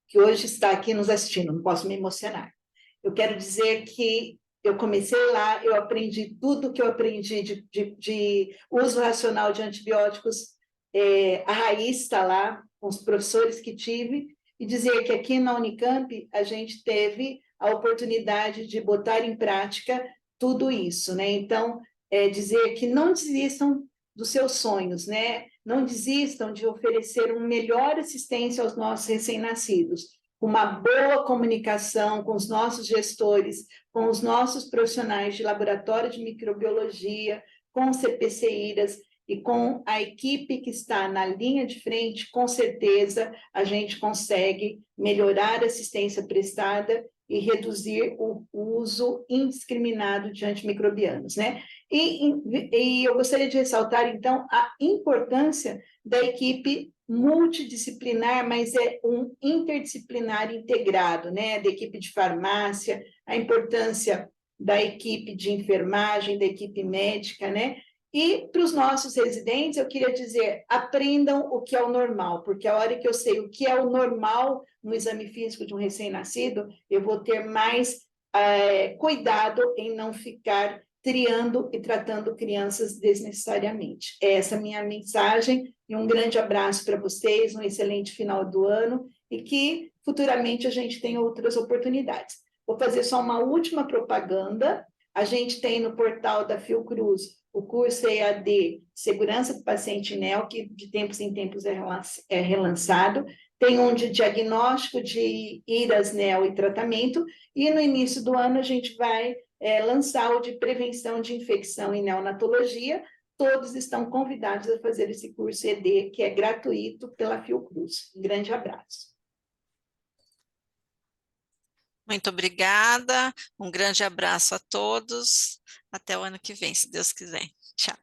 que hoje está aqui nos assistindo, não posso me emocionar. Eu quero dizer que eu comecei lá, eu aprendi tudo que eu aprendi de uso racional de antibióticos, a raiz está lá, com os professores que tive, e dizer que aqui na Unicamp a gente teve a oportunidade de botar em prática tudo isso, né? Então, dizer que não desistam dos seus sonhos, né? Não desistam de oferecer uma melhor assistência aos nossos recém-nascidos, uma boa comunicação com os nossos gestores, com os nossos profissionais de laboratório de microbiologia, com CPCIras e com a equipe que está na linha de frente, com certeza a gente consegue melhorar a assistência prestada e reduzir o uso indiscriminado de antimicrobianos, né? E eu gostaria de ressaltar, então, a importância da equipe multidisciplinar, mas é um interdisciplinar integrado, né? Da equipe de farmácia, a importância da equipe de enfermagem, da equipe médica, né? E para os nossos residentes, eu queria dizer, aprendam o que é o normal, porque a hora que eu sei o que é o normal no exame físico de um recém-nascido, eu vou ter mais cuidado em não ficar triando e tratando crianças desnecessariamente. Essa é a minha mensagem e um grande abraço para vocês, um excelente final do ano e que futuramente a gente tenha outras oportunidades. Vou fazer só uma última propaganda. A gente tem no portal da Fiocruz o curso EAD Segurança do Paciente NEL, que de tempos em tempos é relançado. Tem um de diagnóstico de IRAS, NEL e tratamento, e no início do ano a gente vai lançar o de prevenção de infecção em neonatologia. Todos estão convidados a fazer esse curso ED, que é gratuito pela Fiocruz. Um grande abraço. Muito obrigada, um grande abraço a todos, até o ano que vem, se Deus quiser. Tchau.